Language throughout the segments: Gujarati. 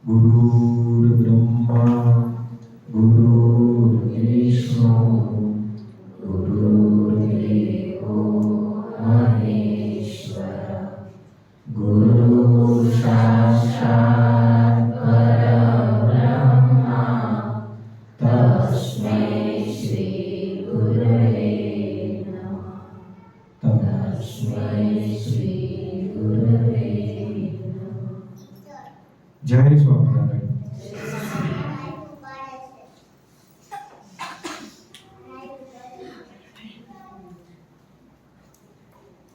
गुरुर्ब्रह्मा गुरुर्विष्णु गुरुर्देवो महेश्वर गुरु साक्षात् परब्रह्मा तस्मै श्री गुरवे नमः तस्मै श्री गुरवे नमः। जय स्वामिनारायण।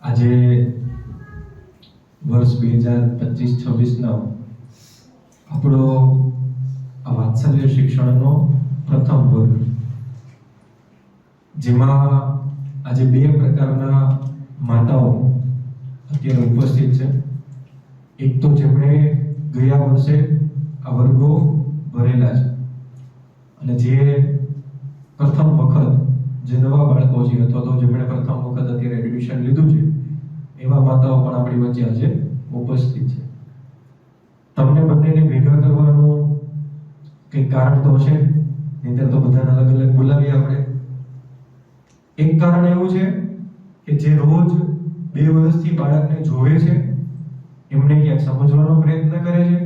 આજે વર્ષ 2025-26 આપણો આ વાત્સલ્ય શિક્ષણનો પ્રથમ વર્ગ, જેમાં આજે બે પ્રકારના માતાઓ અત્યારે ઉપસ્થિત છે. એક તો જેમણે ગયા વર્ષે આ વર્ગો ભરેલા છે અને જે પ્રથમ વખત જે નવા બાળકો છે અથવા તો જેમણે પ્રથમ વખત અત્યારે એડમિશન લીધું છે એવા માતાઓ પણ આપણી વચ્ચે આજે ઉપસ્થિત છે. તમને બંનેને ભેગા કરવાનું કંઈક કારણ તો હશે, નહીંતર તો બધાને અલગ અલગ બોલાવીએ આપણે. એક કારણ એવું છે કે જે રોજ 2 વર્ષથી બાળકને જોવે છે, એમને ક્યાંક સમજવાનો પ્રયત્ન કરે છે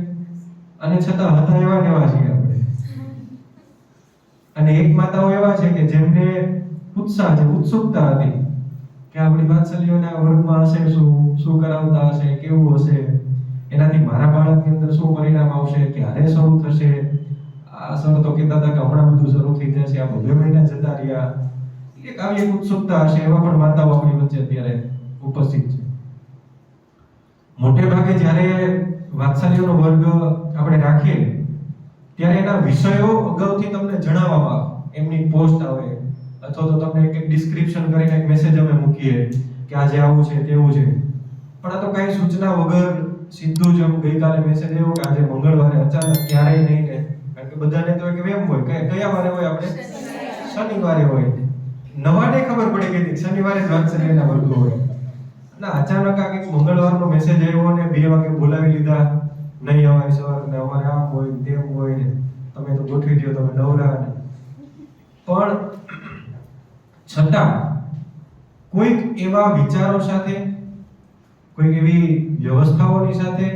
અને છતાં હતા એવા ને એવા છીએ આપણે. અને એક માતાઓ એવા છે કે જેમને ઉત્સાહ છે, ઉત્સુકતા હતી કે આપણી વાત્સલ્યના વર્ગમાં હશે શું કરાવતા હશે, કેવું હશે, એનાથી મારા બાળકની અંદર શું પરિણામ આવશે, ક્યારે શરૂ થશે. આ સર તો કહેતા હતા કે હમણાં બધું શરૂ થઈ જશે, આ 2 મહિના જતા રહ્યા. એક આવી એક ઉત્સુકતા હશે, એવા પણ માતાઓ આપણી વચ્ચે અત્યારે ઉપસ્થિત છે. મોટે ભાગે જ્યારે વાત્સલ્યનો વર્ગ આપણે રાખીએ ત્યારે એના વિષયો અગાઉથી તમને જણાવવામાં આવે, એમની પોસ્ટ આવે અથવા તો તમને એક ડિસ્ક્રિપ્શન કરીને એક મેસેજ અમે મૂકીએ કે આજે આવું છે તેવું છે. પણ આ તો કઈ સૂચના વગર સીધું જ ગઈકાલે મેસેજ આવ્યો કે આજે મંગળવારે અચાનક ક્યારેય નહીં ને, કારણ કે બધાને તો એક એમ હોય કે કયા વારે હોય, આપણે શનિવારે હોય. નવાને ખબર પડી ગઈ કે શનિવારે જ વાત્સલ્યના વર્ગ હોય. ના અચાનક આ કંઈક મંગળવારનો મેસેજ આવ્યો ને 2 વાગે બોલાવી લીધા, નહીં અવાય સર ને અમારે આમ હોય તેમ હોય ને તમે તો ગોઠવી દો, તમે નવરા ને. પણ છતાં કોઈક એવા વિચારો સાથે, કોઈક એવી વ્યવસ્થાઓની સાથે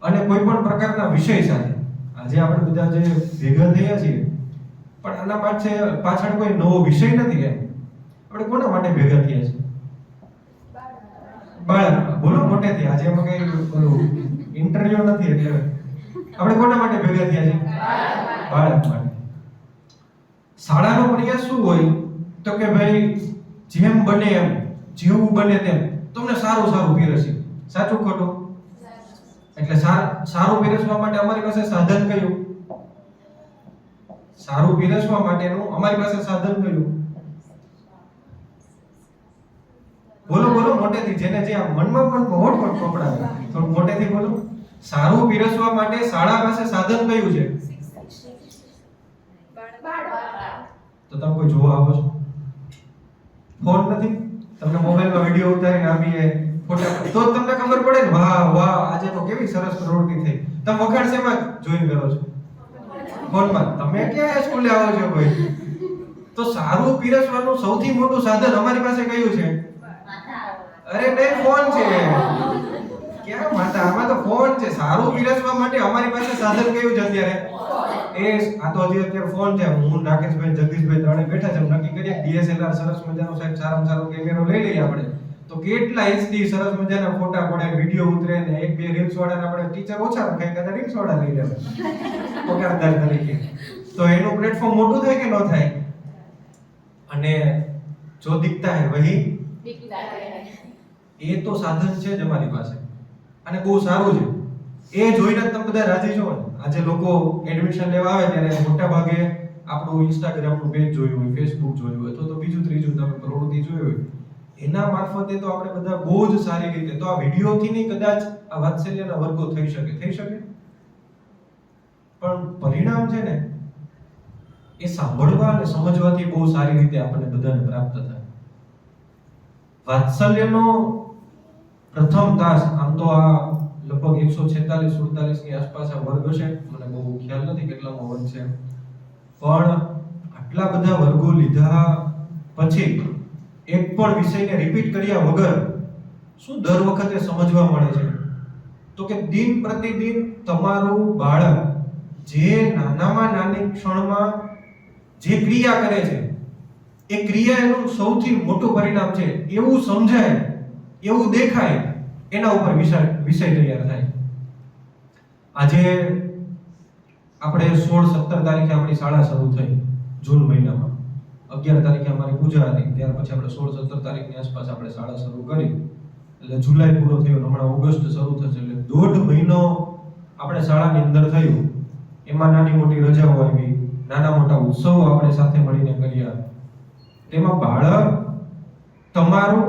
અને કોઈ પણ પ્રકારના વિષય સાથે આજે આપણે બધા જે ભેગા થયા છીએ, પણ આના પાછળ કોઈ નવો વિષય નથી. આપણે કોના માટે ભેગા થયા છીએ? બાળક. બોલો મોટેથી. આજે એમાં કઈ ઇન્ટરવ્યુ નથી, એટલે આપણે કોના માટે ભેગા થયા છે? બાળક માટે. શાળાનો પ્રયાસ શું હોય તો કે ભાઈ જેમ બને એમ, જેવું બને તેમ તમને સારું પીરસી. સાચું ખોટું? એટલે સારું પીરસવા માટે અમારી પાસે સાધન કયું? સારું પીરસવા માટેનું અમારી પાસે સાધન કયું? બોલો મોટેથી, જેને જે મનમાં પણ હોઠ પણ પકડાવે થોડું મોટેથી બોલો. સારું પીરસવા માટે શાળા પાસે સાધન કયું છે? તો તમે કોઈ જોવા આવો છો? ફોન નથી? તમને મોબાઈલમાં વિડિયો ઉતારીને આપીએ ફોટા, તો જ તમને ખબર પડે ને વાહ આજે તો કેવી સરસ પ્રવૃત્તિ થઈ. તમે વખાણ શેમાં જોઈન કરો છો? ફોનમાં. તમે ક્યાં સ્કૂલે આવો છો કોઈ? તો સારું પીરસવાનું સૌથી મોટું સાધન અમારી પાસે કયું છે? અરે નહીં, ફોન છે. ક્યાં માતા, આમાં તો ફોન છે. સારું પીરસવા માટે અમારી પાસે સાધન કયું છે અત્યારે? આ તો હજી અત્યારે ફોન છે. હું રાકેશભાઈ, જગદીશભાઈ ત્રણે બેઠા છે, નક્કી કરીએ DSLR સરસ મજાનો સાહેબ સારામાં સારો કેમેરો લઈ લઈએ આપણે, તો કેટલા HD સરસ મજાના ફોટા પડે, વિડિયો ઉતરે ને 1-2 રીલ્સ વાળાને આપણે ટીચર ઓછા રખાય, કદાચ રીલ્સ વાળા લઈ લેવા પગારદાર તરીકે. તો એનું પ્લેટફોર્મ મોટું થાય કે ન થાય? અને જો દિખતા હે વહી એ તો સાધન છે જ અમારી પાસે અને બહુ સારું છે. એ જોઈને તમે બધા રાજી છો ને? આજે લોકો એડમિશન લેવા આવે ત્યારે મોટા ભાગે આપણું ઇન્સ્ટાગ્રામનું પેજ જોયું હોય, ફેસબુક જોયું હોય, અથવા તો બીજું ત્રીજું તમે પ્રવૃત્તિ જોઈ હોય, એના મારફતે તો આપણે બધા બહુ જ સારી રીતે, તો આ વિડિયોથી નહીં કદાચ આ વાત્સલ્યના વર્ગો થઈ શકે. પણ પરિણામ છે ને એ સાંભળવા અને સમજવાથી બહુ સારી રીતે આપણને બધાને પ્રાપ્ત થાય. વાત્સલ્યનો પ્રથમ તાસ આમ તો આ લગભગ 146-47 ની આસપાસ આ વર્ગ હશે, મને બહુ ખ્યાલ નથી કેટલામો વર્ગ છે, પણ આટલા બધા વર્ગો લીધા પછી એક પણ વિષયને રિપીટ કર્યા વગર શું દર વખતે સમજવા મળે છે? તો કે દિન પ્રતિદિન તમારું બાળક જે નાનામાં નાની ક્ષણમાં જે ક્રિયા કરે છે એ ક્રિયા એનું સૌથી મોટું પરિણામ છે એવું સમજાય, એવું દેખાય, એના ઉપર વિષય તૈયાર થાય. આજે આપણે 16-17 તારીખે આપણી શાળા શરૂ થઈ જૂન મહિનામાં, 11 તારીખે અમારી પૂજા હતી, ત્યાર પછી આપણે 16-17 તારીખની આસપાસ આપણે શાળા શરૂ કરી, એટલે જુલાઈ પૂરો થયો, હમણાં ઓગસ્ટ શરૂ થશે, એટલે 1.5 મહિનો આપણે શાળાની અંદર થયું. એમાં નાની મોટી રજાઓ આવી, નાના મોટા ઉત્સવો આપણે સાથે મળીને કર્યા. તેમાં બાળક તમારું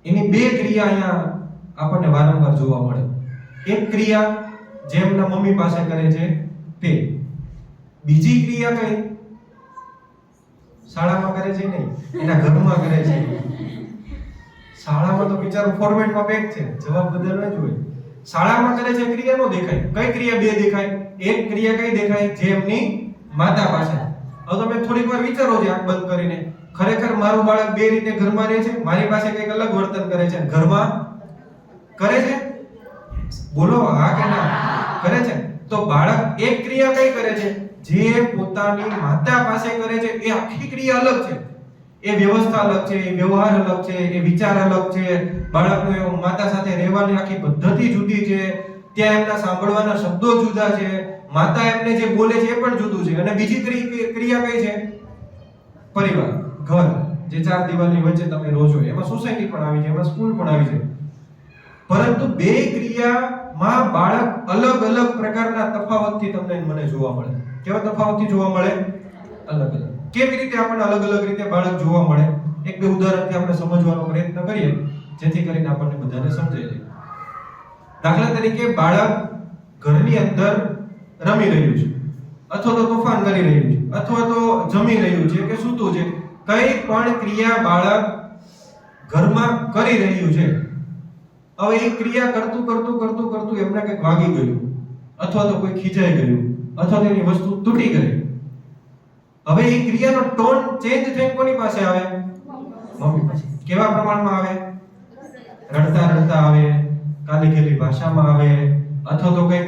એની બે ક્રિયા અહીંયા આપણને વારંવાર જોવા મળે. એક ક્રિયા જે એમના મમ્મી પાસે કરે છે તે, બીજી ક્રિયા કઈ શાળામાં કરે છે નહીં, એના ઘરમાં કરે છે. શાળામાં તો બિચારો ફોર્મેટમાં પેક છે, જવાબ બદલવા જ હોય. શાળામાં કરે છે ક્રિયા નો દેખાય. કઈ ક્રિયા બે દેખાય? એક ક્રિયા કઈ દેખાય? જે એમની માતા પાસે. હવે તમે થોડીક વાર વિચારો છો આંખ બંધ કરીને, ખરેખર મારું બાળક બે રીતે ઘરમાં રહે છે, મારી પાસે કંઈક અલગ વર્તન કરે છે, ઘરમાં કરે છે? બોલો હા કે ના? કરે છે. તો બાળક એક ક્રિયા કઈ કરે છે? જે પોતાની માતા પાસે કરે છે એ આખી ક્રિયા અલગ છે. એ વ્યવસ્થા અલગ છે, એ વ્યવહાર અલગ છે, એ વિચાર અલગ છે. બાળકનો માતા સાથે રહેવાની આખી પદ્ધતિ જુદી છે, ત્યાં એમના સાંભળવાના શબ્દો જુદા છે, માતા એમને જે બોલે છે એ પણ જુદું છે. અને બીજી ક્રિયા કઈ છે? પરિવાર, ઘર, જે ચાર દિવાલની વચ્ચે તમે રહો છો, એમાં સોસાયટી પણ આવી છે, એમાં સ્કૂલ પણ આવી છે. પરંતુ બે ક્રિયામાં બાળક અલગ અલગ પ્રકારના તફાવતથી તમને મને જોવા મળે. કેવા તફાવતથી જોવા મળે? અલગ અલગ. કેવી રીતે આપણને અલગ અલગ રીતે બાળક જોવા મળે? એક બે ઉદાહરણથી આપણે સમજવાનો પ્રયત્ન કરીએ, જેથી કરીને આપણને બધાને સમજાય જાય. દાખલા તરીકે બાળક ઘરની અંદર રમી રહ્યું છે, અથવા તો તોફાન કરી રહ્યું છે, અથવા તો જમી રહ્યું છે કે સૂતું છે, કઈ પણ ક્રિયા બાળક ઘરમાં કરી રહ્યું છે. હવે એ ક્રિયા કરતું એમને કંઈક વાગી ગયું, અથવા તો કોઈ ખીજાઈ ગયું, અથવા તો એની વસ્તુ તૂટી ગઈ. હવે એ ક્રિયાનો ટોન ચેન્જ થઈને કોની પાસે આવે? મમ્મી પાસે. કેવા પ્રમાણમાં આવે? રડતા રડતા આવે, કાલી ખેલી ભાષામાં આવે, અથવા તો કંઈક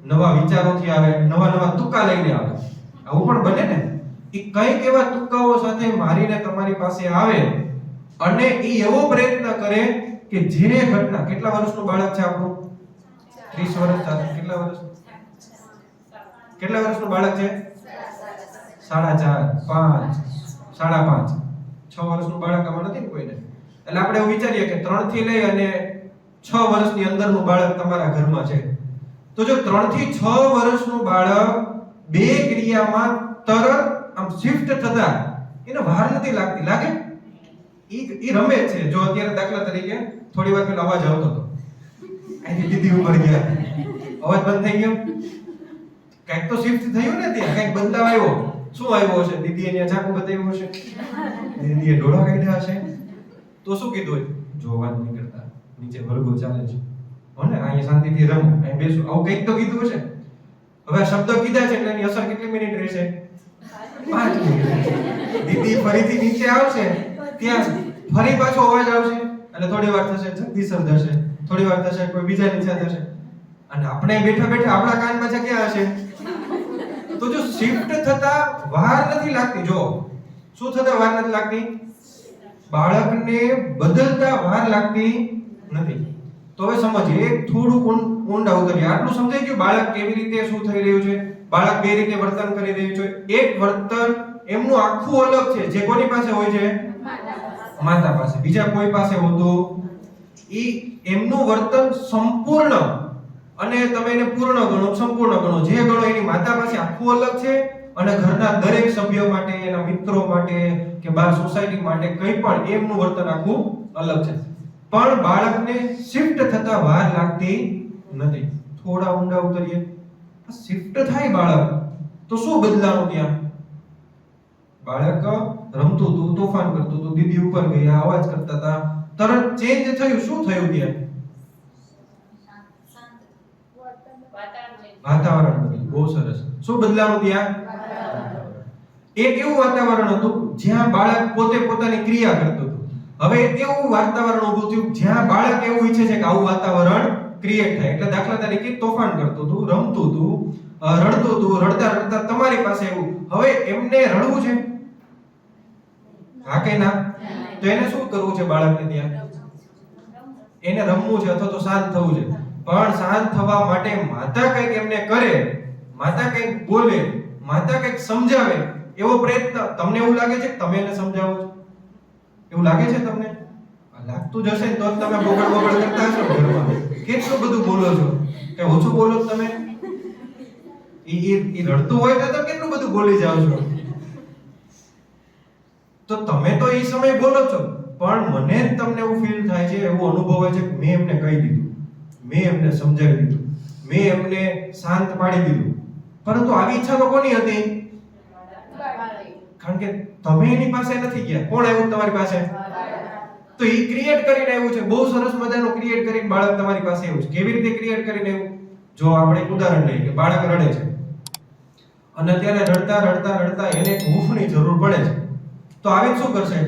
નવા વિચારોથી આવે, નવા તુક્કા લઈને આવે. આવું પણ બને ને. એ કંઈક એવા તુક્કાઓ સાથે મારીને તમારી પાસે આવે અને એ એવો પ્રયત્ન કરે કે જે ઘટના, કેટલા વર્ષનું બાળક છે આપણું? 30 વર્ષ થાય. કેટલા વર્ષનું બાળક છે? 4.5, 5, 5.5, 6 વર્ષનું બાળક આમાં નથી ને કોઈને. એટલે આપણે એવું વિચારીએ કે 3 થી લઈ અને 6 વર્ષની અંદરનું બાળક તમારા ઘરમાં છે. તો જો 3 થી 6 વર્ષનું બાળક બે ક્રિયામાં તરત આમ શિફ્ટ થતા એને વાર નથી લાગતી, લાગે? ઈ રમે છે. જો અત્યારે દાખલા તરીકે થોડી વાર પહેલા અવાજ આવતો હતો, અહીંથી દીદી ઉપર ગયા, અવાજ બંધ થઈ ગયો, કંઈક તો શિફ્ટ થયું ને, ત્યાં કંઈક બદલાવ આવ્યો. શું આવ્યો હશે? દીદીએ ત્યાં ચાકુ બતાવ્યું હશે, દીદીએ ડોળા કાઢ્યા હશે. તો શું કીધું હોય? જો અવાજ નહીં કરતા, નીચે વર્ગો ચાલે છે, હોને અહીંયા શાંતિથી રમો, અહીં બેસો, આવું કંઈક તો કીધું હશે. હવે આ શબ્દ કીધા છે એટલે એની અસર કેટલી મિનિટ રહેશે? 5 મિનિટ. દીદી ફરીથી નીચે આવશે, ત્યાં ફરી પાછો અવાજ આવશે, અને થોડી વાર થશે જગદીશર થશે, થોડી વાર થશે કોઈ બીજા નીચે થશે, અને આપણે બેઠા બેઠા આપણા કાન પાછા ક્યાં હશે? તો જો શિફ્ટ થતા વાર નથી લાગતી. જો શું થતા વાર નથી લાગતી? બાળકને બદલતા વાર લાગતી નથી. તો હવે સમજીએ, એક થોડું ઊંડા ઉતરીએ. આટલું સમજાઈ ગયું બાળક કેવી રીતે શું થઈ રહ્યું છે? બાળક બે રીતે વર્તન કરી રહ્યું છે. એક વર્તન એમનું આખું અલગ છે, જે કોની પાસે હોય છે? માતા પાસે. બીજા કોઈ પાસે હોતું ઈ એમનું વર્તન સંપૂર્ણ, અને તમે એને પૂર્ણ ગણો, સંપૂર્ણ ગણો, જે ગણો, એની માતા પાસે આખું અલગ છે, અને ઘરના દરેક સભ્યો માટે, એના મિત્રો માટે કે બહાર સોસાયટી માટે કંઈ પણ એમનું વર્તન આખું અલગ છે. પણ બાળકને શિફ્ટ થતા વાર લાગતી નથી. થોડા ઊંડા ઉતરીએ. શિફ્ટ થાય બાળક તો શું બદલાવું ત્યાં? બાળક રમતું હતું, તોફાન કરતું હતું, દીદી ઉપર ગયા, અવાજ કરતા હતા, તરત ચેન્જ થયું. શું થયું ત્યાં? વાતાવરણ બદલ્યું. બહુ સરસ. શું બદલાવું ત્યાં? એક એવું વાતાવરણ હતું જ્યાં બાળક પોતે પોતાની ક્રિયા કરતું હતું. હવે એવું વાતાવરણ ઊભું થયું જ્યાં બાળક એવું ઈચ્છે છે કે આવું વાતાવરણ ક્રિએટ થાય. એટલે દાખલા તરીકે તોફાન કરતું હતું, રમતું હતું, રડતું હતું, રડતા રડતા તમારી પાસે એવું. હવે એમને રડવું છે? હા કે ના? તો એને શું કરવું છે બાળકને ત્યાં? એને રમવું છે અથવા તો શાંત થવું છે. પણ શાંત થવા માટે માતા કંઈક એમને કરે, માતા કંઈક બોલે, માતા કંઈક સમજાવે, એવો પ્રયત્ન. તમને એવું લાગે છે કે તમે એને સમજાવો છો? એવું લાગે છે તમને? લાગતું જ હશે ને તો તમે બોગડ કરતા હશો ઘરમાં. કેટલું બધું બોલો છો, કે ઓછું બોલો છો તમે? ઈ રડતું હોય તો કેટલું બધું બોલી જાવ છો. તો તમે તો એ સમય બોલો છો, પણ મને જ તમને એવું ફીલ થાય છે, એવું અનુભવાય છે કે મેં એમને કહી દીધું, મેં એમને સમજાવી દીધું, મેં એમને શાંત પાડી દીધું. પરંતુ આવી ઈચ્છા તો કોની હતી? કારણ કે તમે એની પાસે નથી ગયા. કોણ આવ્યું તમારી પાસે? તો ઈ ક્રિએટ કરીને આવ્યું છે. બહુ સરસ મજાનું ક્રિએટ કરીને બાળક તમારી પાસે આવ્યું છે. કેવી રીતે ક્રિએટ કરીને આવ્યું? જો આપણે એક ઉદાહરણ લઈએ કે બાળક રડે છે અને ત્યારે રડતા રડતા રડતા એને એક હૂંફની જરૂર પડે છે. તો આવી શું કરશે?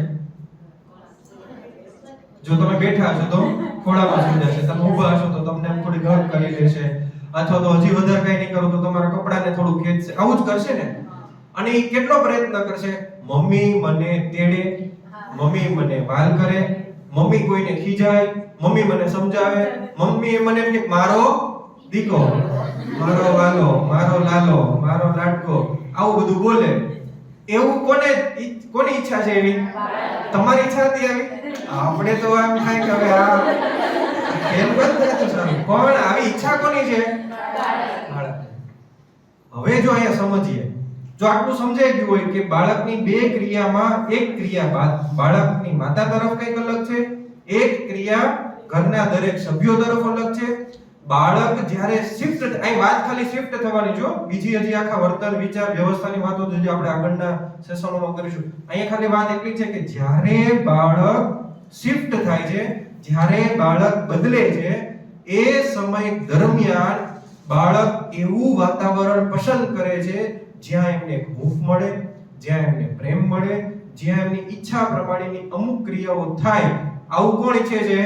જો તમે બેઠા છો તો ખોળામાં સુઈ જશે, તમે ઊભા છો તો તમને થોડી ગળ કરી લેશે, અથવા તો હજી વધારે કઈ નહીં કરો તો તમારા કપડાને થોડું ખેંચશે. આવું જ કરશે ને. અને એ કેટલો પ્રયત્ન કરશે? મમ્મી મને તેડે, મમ્મી મને વાલ કરે, મમ્મી કોઈને ખીજાય, મમ્મી મને સમજાવે, મમ્મી મને એમ કે મારો દીકો, મારો વાલો, મારો લાલો, મારો લાડકો, આવું બધું બોલે. એવું કોની ઈચ્છા છે? એવી તમારી ઈચ્છા હતી આવી? આપણે તો આમ થાય કે હવે આ એમ બંધ થાય તો સારું. પણ આવી ઈચ્છા કોની છે? હવે જો અહીંયા સમજીએ, જો આટલું સમજાઈ ગયું હોય કે બાળકની બે ક્રિયામાં એક ક્રિયા બાળકની માતા તરફ કંઈક અલગ છે, એક ક્રિયા ઘરના દરેક સભ્યો તરફ અલગ છે. બાળક જ્યારે શિફ્ટ, અહીં વાત ખાલી શિફ્ટ થવાની, જો બીજી હજી આખા વર્તન વિચાર વ્યવસ્થાની વાતો જે આપણે આગળના સેશનોમાં કરીશું. અહીંયા ખાલી વાત એટલી છે કે જ્યારે બાળક શિફ્ટ થાય છે, જ્યારે બાળક બદલે છે, એ સમય દરમિયાન બાળક એવું વાતાવરણ પસંદ કરે છે જ્યાં એમને હૂંફ મળે, જ્યાં એમને પ્રેમ મળે, જ્યાં એમની ઈચ્છા પ્રમાણેની અમુક ક્રિયાઓ થાય. આવું કોણ ઈચ્છે છે?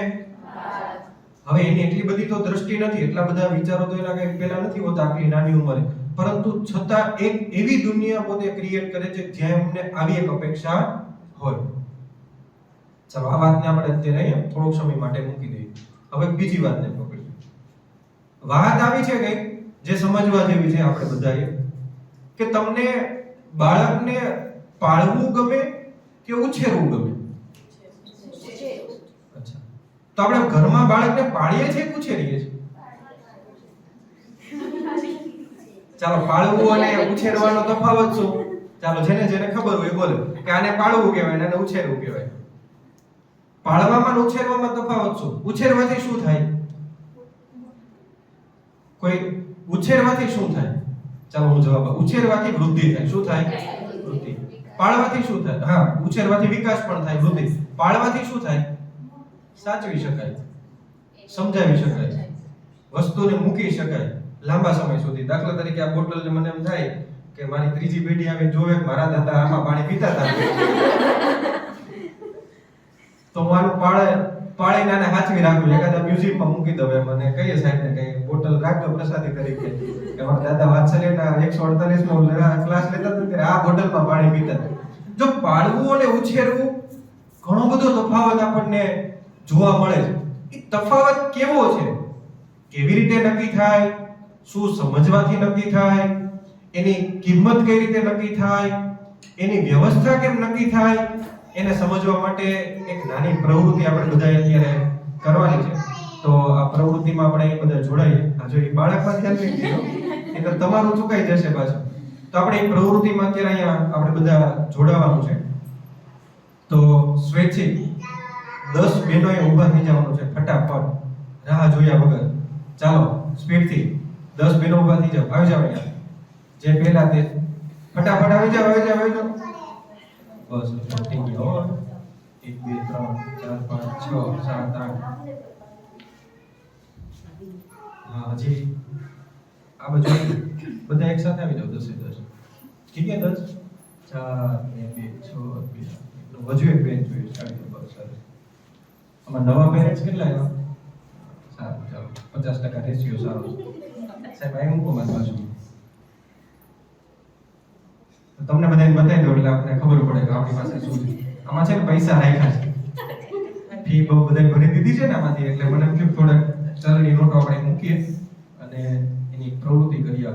હવે એની એટલી બધી તો દ્રષ્ટિ નથી, એટલા બધા વિચારો તો એના કઈ પહેલા નથી હોતા આટલી નાની ઉંમરે, પરંતુ છતાં એક એવી દુનિયા પોતે ક્રિએટ કરે છે જ્યાં એમને આવી એક અપેક્ષા હોય. ચાલો આ વાતને આપણે અત્યારે અહીંયા થોડોક સમય માટે મૂકી દઈએ. હવે બીજી વાતને પકડીએ. વાત આવી છે કઈ જે સમજવા જેવી છે આપણે બધાએ, કે તમને બાળકને પાળવું ગમે કે ઉછેરવું ગમે? તો આપણે ઘરમાં બાળકને પાળીએ છીએ કે ઉછેરીએ છીએ? ચાલો પાળવું અને ઉછેરવાનો તફાવત શું? ચાલો જેને જેને ખબર હોય બોલે કે આને પાળવું કહેવાય અને આને ઉછેરવું કહેવાય. પાળવામાં અને ઉછેરવામાં તફાવત શું? ઉછેરવાથી શું થાય? કોઈ ઉછેરવાથી શું થાય? ચાલો હું જવાબ આપું. ઉછેરવાથી વૃદ્ધિ થાય. શું થાય? વૃદ્ધિ. પાળવાથી શું થાય? હા, ઉછેરવાથી વિકાસ પણ થાય, વૃદ્ધિ. પાળવાથી શું થાય? સાચવી શકાય, સમજાવી શકાય, વસ્તુને મૂકી શકાય લાંબા સમય સુધી. દાખલા તરીકે આ બોટલને મને એમ થાય કે મારી ત્રીજી પેઢી આવે જોવે કે મારા દાદા આમાં પાણી પીતા હતા, તો મારું પાળીને આને હાચવી રાખું, એખાદા મ્યુઝિયમમાં મૂકી દઉં એમ, અને કહીએ સાહેબને કઈ બોટલ રાખજો પ્રસાદી તરીકે કે મારા દાદા વાત્સલ્યના 148મો ક્લાસ લેતા હતા ત્યારે આ બોટલમાં પાણી પીતા હતા. જો પાળવું અને ઉછેરવું ઘણો બધો તફાવત આપણને જોવા મળે છે. એ તફાવત કેવો છે? કેવી રીતે નક્કી થાય? શું સમજવાથી નક્કી થાય? એની કિંમત કઈ રીતે નક્કી થાય? એની વ્યવસ્થા કેમ નક્કી થાય? એને સમજવા માટે એક નાની પ્રવૃત્તિ આપણે બધાએ અત્યારે કરવાની છે. તો આ પ્રવૃત્તિમાં આપણે એ બધા જોડાઈએ. આ જો એ બાળકમાં ધ્યાન નહીં દીધો એટલે તમારું ચૂકાઈ જશે પાછું. તો આપણે એ પ્રવૃત્તિમાં અત્યારે અહીંયા આપણે બધા જોડાવાનું છે. તો સ્વૈચ્છિક 10 બહેનોએ ઊભા થઈ જવાનું છે ફટાફટ, રાહ જોયા વગર. ચાલો સ્પીડથી 10 બહેનો ઊભા થઈ જાવ. આવી જાવ અહીંયા. જે પહેલા તે ફટાફટ આવી જાવ, આવી જાવ, આવી જાવ. બસ થઈ ગયો. 1 2 3 4 5 6 7 8. હા હજી આ બાજુ બધા એક સાથે આવી જાવ 10 એ 10 ઠીક છે 10 4 2 6 2 હજુ એક પેન જોઈએ આવી જાવ બસ સરસ આમાં નવા પેરેન્ટ્સ કેટલા આવ્યા સારું ચાલો 50% રેશિયો સારો સાહેબ આ મૂકો મારી બાજુ તમને બધાને બતાવી દો એટલે આપણને ખબર પડે કે આપણી પાસે શું છે આમાં છે ને પૈસા રાખ્યા છે ફી બહુ બધાય ભરી દીધી છે ને આમાંથી એટલે મને એમ કે થોડાક ચલણી નોટો આપણે મૂકીએ અને એની પ્રવૃત્તિ કરીએ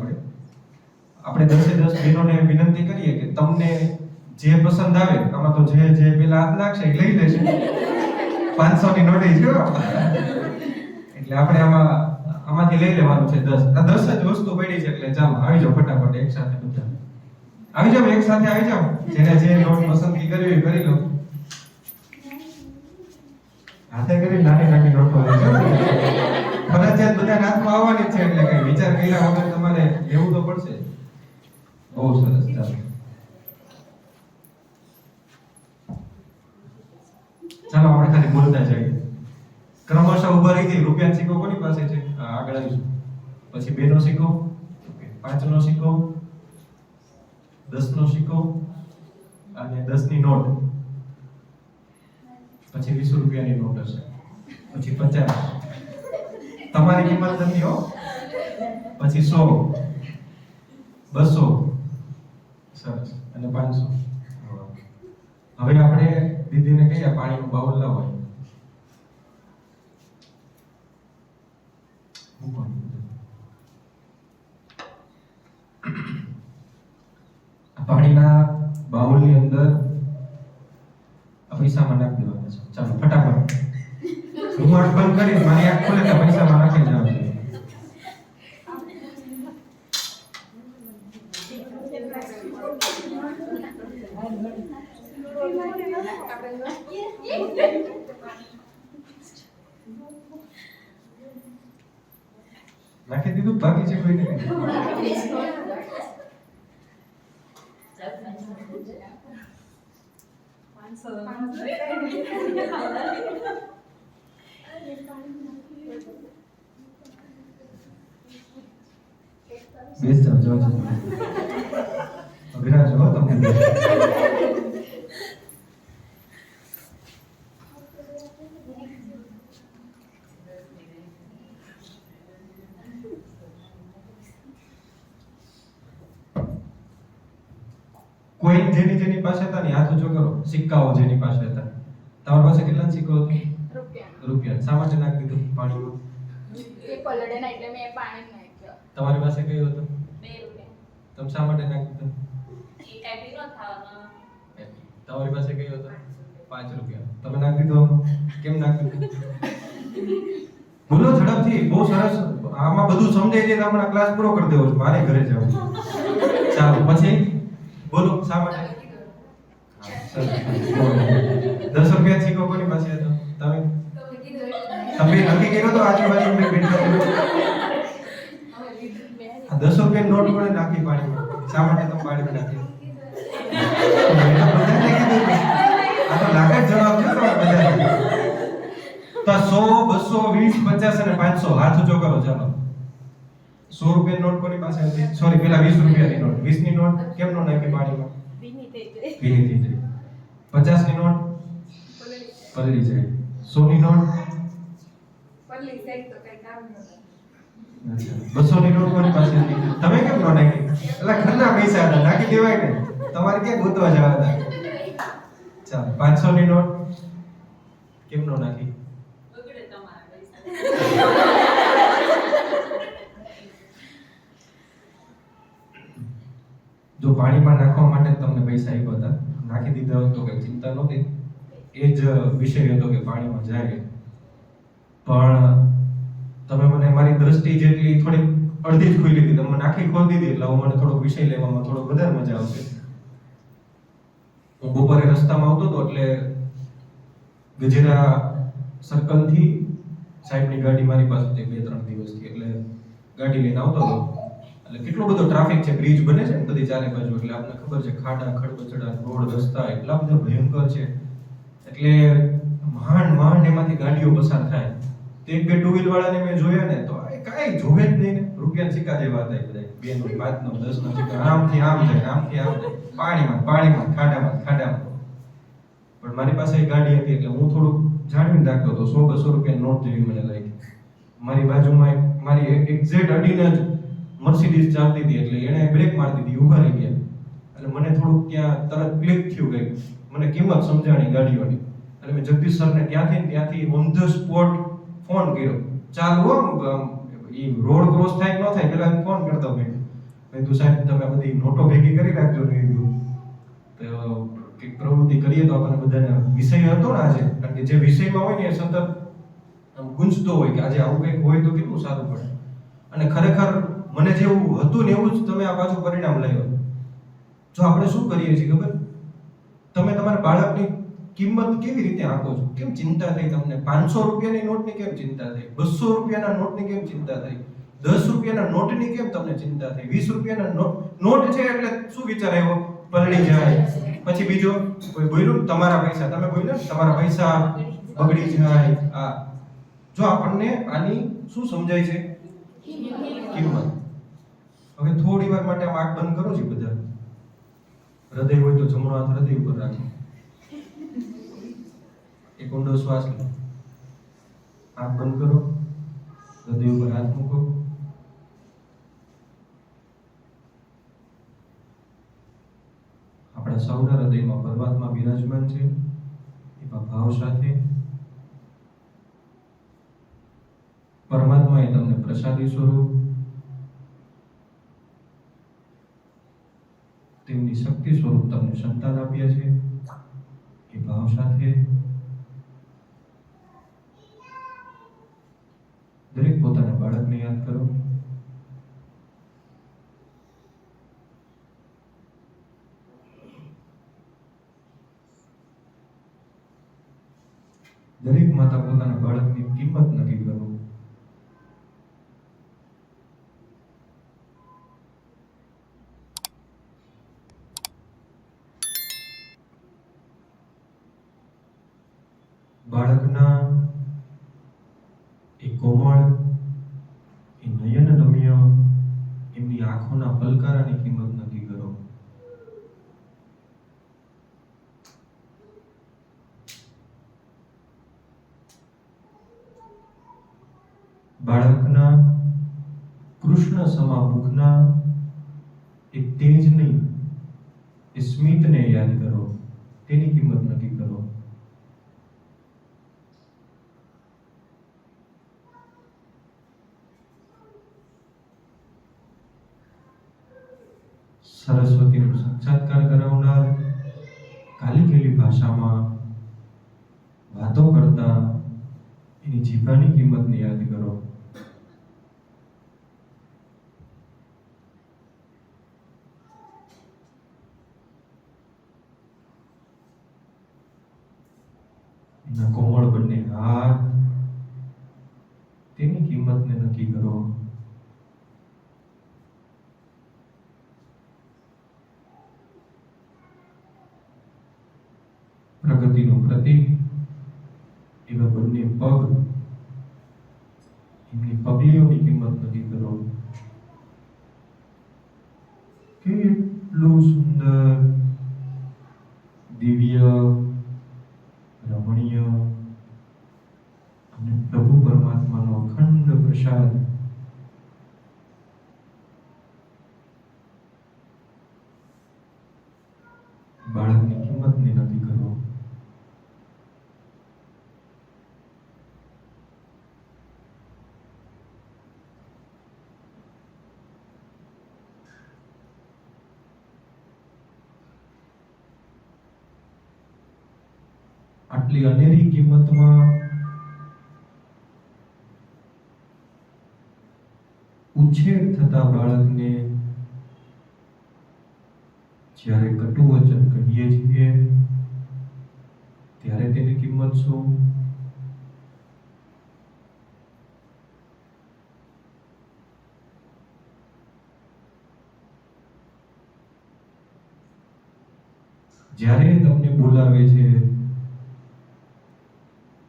આપણે 10 બહેનોને વિનંતી કરીએ કે તમને જે પસંદ આવે આમાં તો જે પેલા હાથ નાખશે એ લઈ લેશે 500 ની નોટ છે એટલે આપણે આમાંથી લઈ લેવાનું છે 10 આ 10 જ વસ્તુ પડી છે એટલે ચાલો આવી જાઓ ફટાફટ એક સાથે બધા આવી જાઓ એક સાથે આવી જાઓ જેને જે નોટ પસંદગી કરવી હોય કરી લો હાથે કરી નાની નોટો લેજો ફરજિયાત બધા હાથમાં આવવાની છે એટલે કઈ વિચાર કર્યા વગર તમારે લેવું તો પડશે બહુ સરસ ચાલો આપણે ખાલી બોલતા જઈએ ક્રમશઃ ઉભા રહી જઈએ રૂપિયાનો સિક્કો કોની પાસે છે આગળ આવીશું પછી 2 નો સિક્કો 5 નો સિક્કો 10 નો સિક્કો અને 10 ની નોટ પછી 20 રૂપિયાની નોટ હશે પછી 50 તમારી કિંમત નથી હો પછી 100 200 સરસ અને 500 હવે આપણે દીદીને કહીએ પાણીનું બાઉલ લાવો પાણીના બાઉલની અંદર પૈસામાં નાખી દેવાના છે ચાલો ફટાફટ હું આંખ બંધ કરીશ મારી આંખ ખુલે તો પૈસામાં નાખી જવા છે નાખી દીધું બાકી છે કોઈને બેસ જાઓ અઘરા છો તમને કોઈ જેની પાસે હતા ને હાથ ઊંચો કરો સિક્કાઓ જેની પાસે હતા તમારી પાસે કેટલા સિક્કો હતો રૂપિયા શા માટે નાખી દીધું પાણીમાં એક પલડે ના એટલે મેં પાણી નાખ્યો તમારી પાસે કયો હતો 2 રૂપિયા તમે શા માટે નાખી દીધું એ કાઈ નો થવાનો તમારી પાસે કયો હતો 5 રૂપિયા તમે નાખી દીધો કેમ નાખી દીધું બોલો ઝડપથી બહુ સરસ આમાં બધું સમજાય છે તો હમણાં ક્લાસ પૂરો કરી દેવો છે મારે ઘરે જવું ચાલો પછી બોલો શા માટે 10 રૂપિયા સિક્કો કોની પાસે હતો તમે નક્કી કર્યો તો આજુબાજુ મેં બેઠા 10 રૂપિયા નોટ કોણે નાખી પાણીમાં શા માટે તમે પાણીમાં નાખી આ તો લાગે જવાબ છે બધાને તો 100 200 20 50 અને 500 હાથ ઊંચો કરો ચાલો 100 રૂપિયાની નોટ કોની પાસે હતી સોરી પેલા 20 રૂપિયાની નોટ 20 ની નોટ કેમ નો નાખી પાણીમાં ભીની થઈ જાય 50 ની નોટ પલળી જાય 100 ની નોટ પલ્લી જાય તો કઈ કામ ન 200 ની નોટ કોની પાસે હતી તમે કેમ નો નાખી એટલે ઘરના પૈસા હતા નાખી દેવાય ને તમારે ક્યાં ગોતવા જવા હતા ચાલો 500 ની નોટ કેમ નો નાખી બગડે તમારા પૈસા જો પાણીમાં નાખવા માટે તમને પૈસા આપ્યા હતા નાખી દીધા હોત તો કઈ ચિંતા નહોતી એ જ વિષય હતો કે પાણીમાં જાય પણ તમે મને મારી દ્રષ્ટિ જેટલી થોડી અડધી જ ખોલી દીધી તમે નાખી ખોલી દીધી એટલે મને થોડો વિષય લેવામાં થોડો વધારે મજા આવશે હું બપોરે રસ્તામાં આવતો હતો એટલે ગજેરા સર્કલ થી સાહેબની ગાડી મારી પાસે છે 2-3 દિવસથી એટલે ગાડી લઈને આવતો હતો એટલે કેટલો બધો ટ્રાફિક છે બ્રિજ બને છે ને બધી ચારે બાજુ એટલે આપણને ખબર છે ખાડા ખડબચડા રોડ રસ્તા એટલા બધા ભયંકર છે એટલે માંડ એમાંથી ગાડીઓ પસાર થાય તો એક બે ટુ વ્હીલ વાળાને મેં જોયા ને તો કાંઈ કાંઈ જોવે જ નહીં ને. રૂપિયાના સિક્કા જેવા હતા એ બધા. 2 નો 5 નો 10 નો સિક્કા આમથી આમ જાય આમથી આમ જાય. પાણીમાં ખાડામાં. પણ મારી પાસે એક ગાડી હતી એટલે હું થોડુંક જાળવીને રાખતો હતો. 100-200 રૂપિયાની નોટ જેવી મને લાગી. મારી બાજુમાં મારી એક્ઝેક્ટ અડીને જ મર્સિડીઝ ચાલતી હતી એટલે એણે બ્રેક મારી દીધી, ઊભા રહી ગયા. એટલે મને થોડુંક ત્યાં તરત ક્લિક થયું કંઈક, મને કિંમત સમજાણી ગાડીઓની. એટલે મેં જગદીશ સરને ત્યાંથી ઓન ધ સ્પોટ ફોન કર્યો. ચાલુ એ રોડ ક્રોસ થાય કે ન થાય પેલા ફોન કરતો મેં કીધું સાહેબ તમે બધી નોટો ભેગી કરી રાખજો ને કીધું. તો કંઈક પ્રવૃત્તિ કરીએ તો આપણને બધાને વિષય હતો ને આજે, કારણ કે જે વિષયમાં હોય ને એ સતત ગુંજતો હોય કે આજે આવું કંઈક હોય તો કેટલું સારું પડે. અને ખરેખર મને જેવું હતું ને એવું જ તમે આ પાછું પરિણામ લાવ્યો. જો આપણે શું કરીએ છીએ ખબર, તમે તમારા બાળકની કિંમત કેવી રીતે આંકો છો? કેમ ચિંતા થઈ તમને? 500 રૂપિયાની નોટની કેમ ચિંતા થઈ? 200 રૂપિયાના નોટની કેમ ચિંતા થઈ? 10 રૂપિયાના નોટની કેમ તમને ચિંતા થઈ? 20 રૂપિયાના નોટ છે એટલે શું વિચાર આવ્યો? પલળી જાય. પછી બીજો કોઈ બોલ્યું તમારા પૈસા, તમે બોલ્યો ને તમારા પૈસા બગડી જાય. આ જો આપણને આની શું સમજાય છે? કિંમત. હવે થોડી વાર માટે આમ આંખ બંધ કરો છો બધા. હૃદય હોય તો જમણો હાથ હૃદય ઉપર રાખો. એક ઊંડો શ્વાસ લો. આંખ બંધ કરો. હૃદય ઉપર હાથ મૂકો. આપણા સૌના હૃદયમાં પરમાત્મા બિરાજમાન છે. એવા ભાવ સાથે પરમાત્માએ તમને પ્રસાદી સ્વરૂપ તેમની શક્તિ સ્વરૂપ તમને સંતાન આપ્યા છે. એ ભાવ સાથે દરેક પોતાના બાળકને યાદ કરો. દરેક માતા પોતાના બાળકની કિંમત નક્કી કરો. બાળકના એ કોમળ, એ નયન રમ્ય, એમની આંખોના પલકારાની કિંમત નક્કી કરો. બાળકના કૃષ્ણ સમા મુખના એ તેજને, એ સ્મિતને યાદ કરો. તેની કિંમત નક્કી કરો. સરસ્વતીનો સાક્ષાત્કાર કરાવનાર, કાલી ગયેલી ભાષામાં વાતો કરતા એની જીભાની કિંમતને યાદ કરો. એના કોમળ બંને હાથ, તેની કિંમતને નક્કી કરો. પ્રગતિનું પ્રતીક એવા બંને પગ, એમની પગલીઓની કિંમત નક્કી કરો. કેટલું સુંદર, દિવ્ય, રમણીય અને પ્રભુ પરમાત્માનો અખંડ પ્રસાદ બાળકની કિંમતને નક્કી કરો. આટલી અનેરી કિંમતમાં ઉછેર થતા બાળકને જ્યારે કટુ વચન કહીએ છીએ ત્યારે તેની કિંમત શું? જ્યારે તમને બોલાવે છે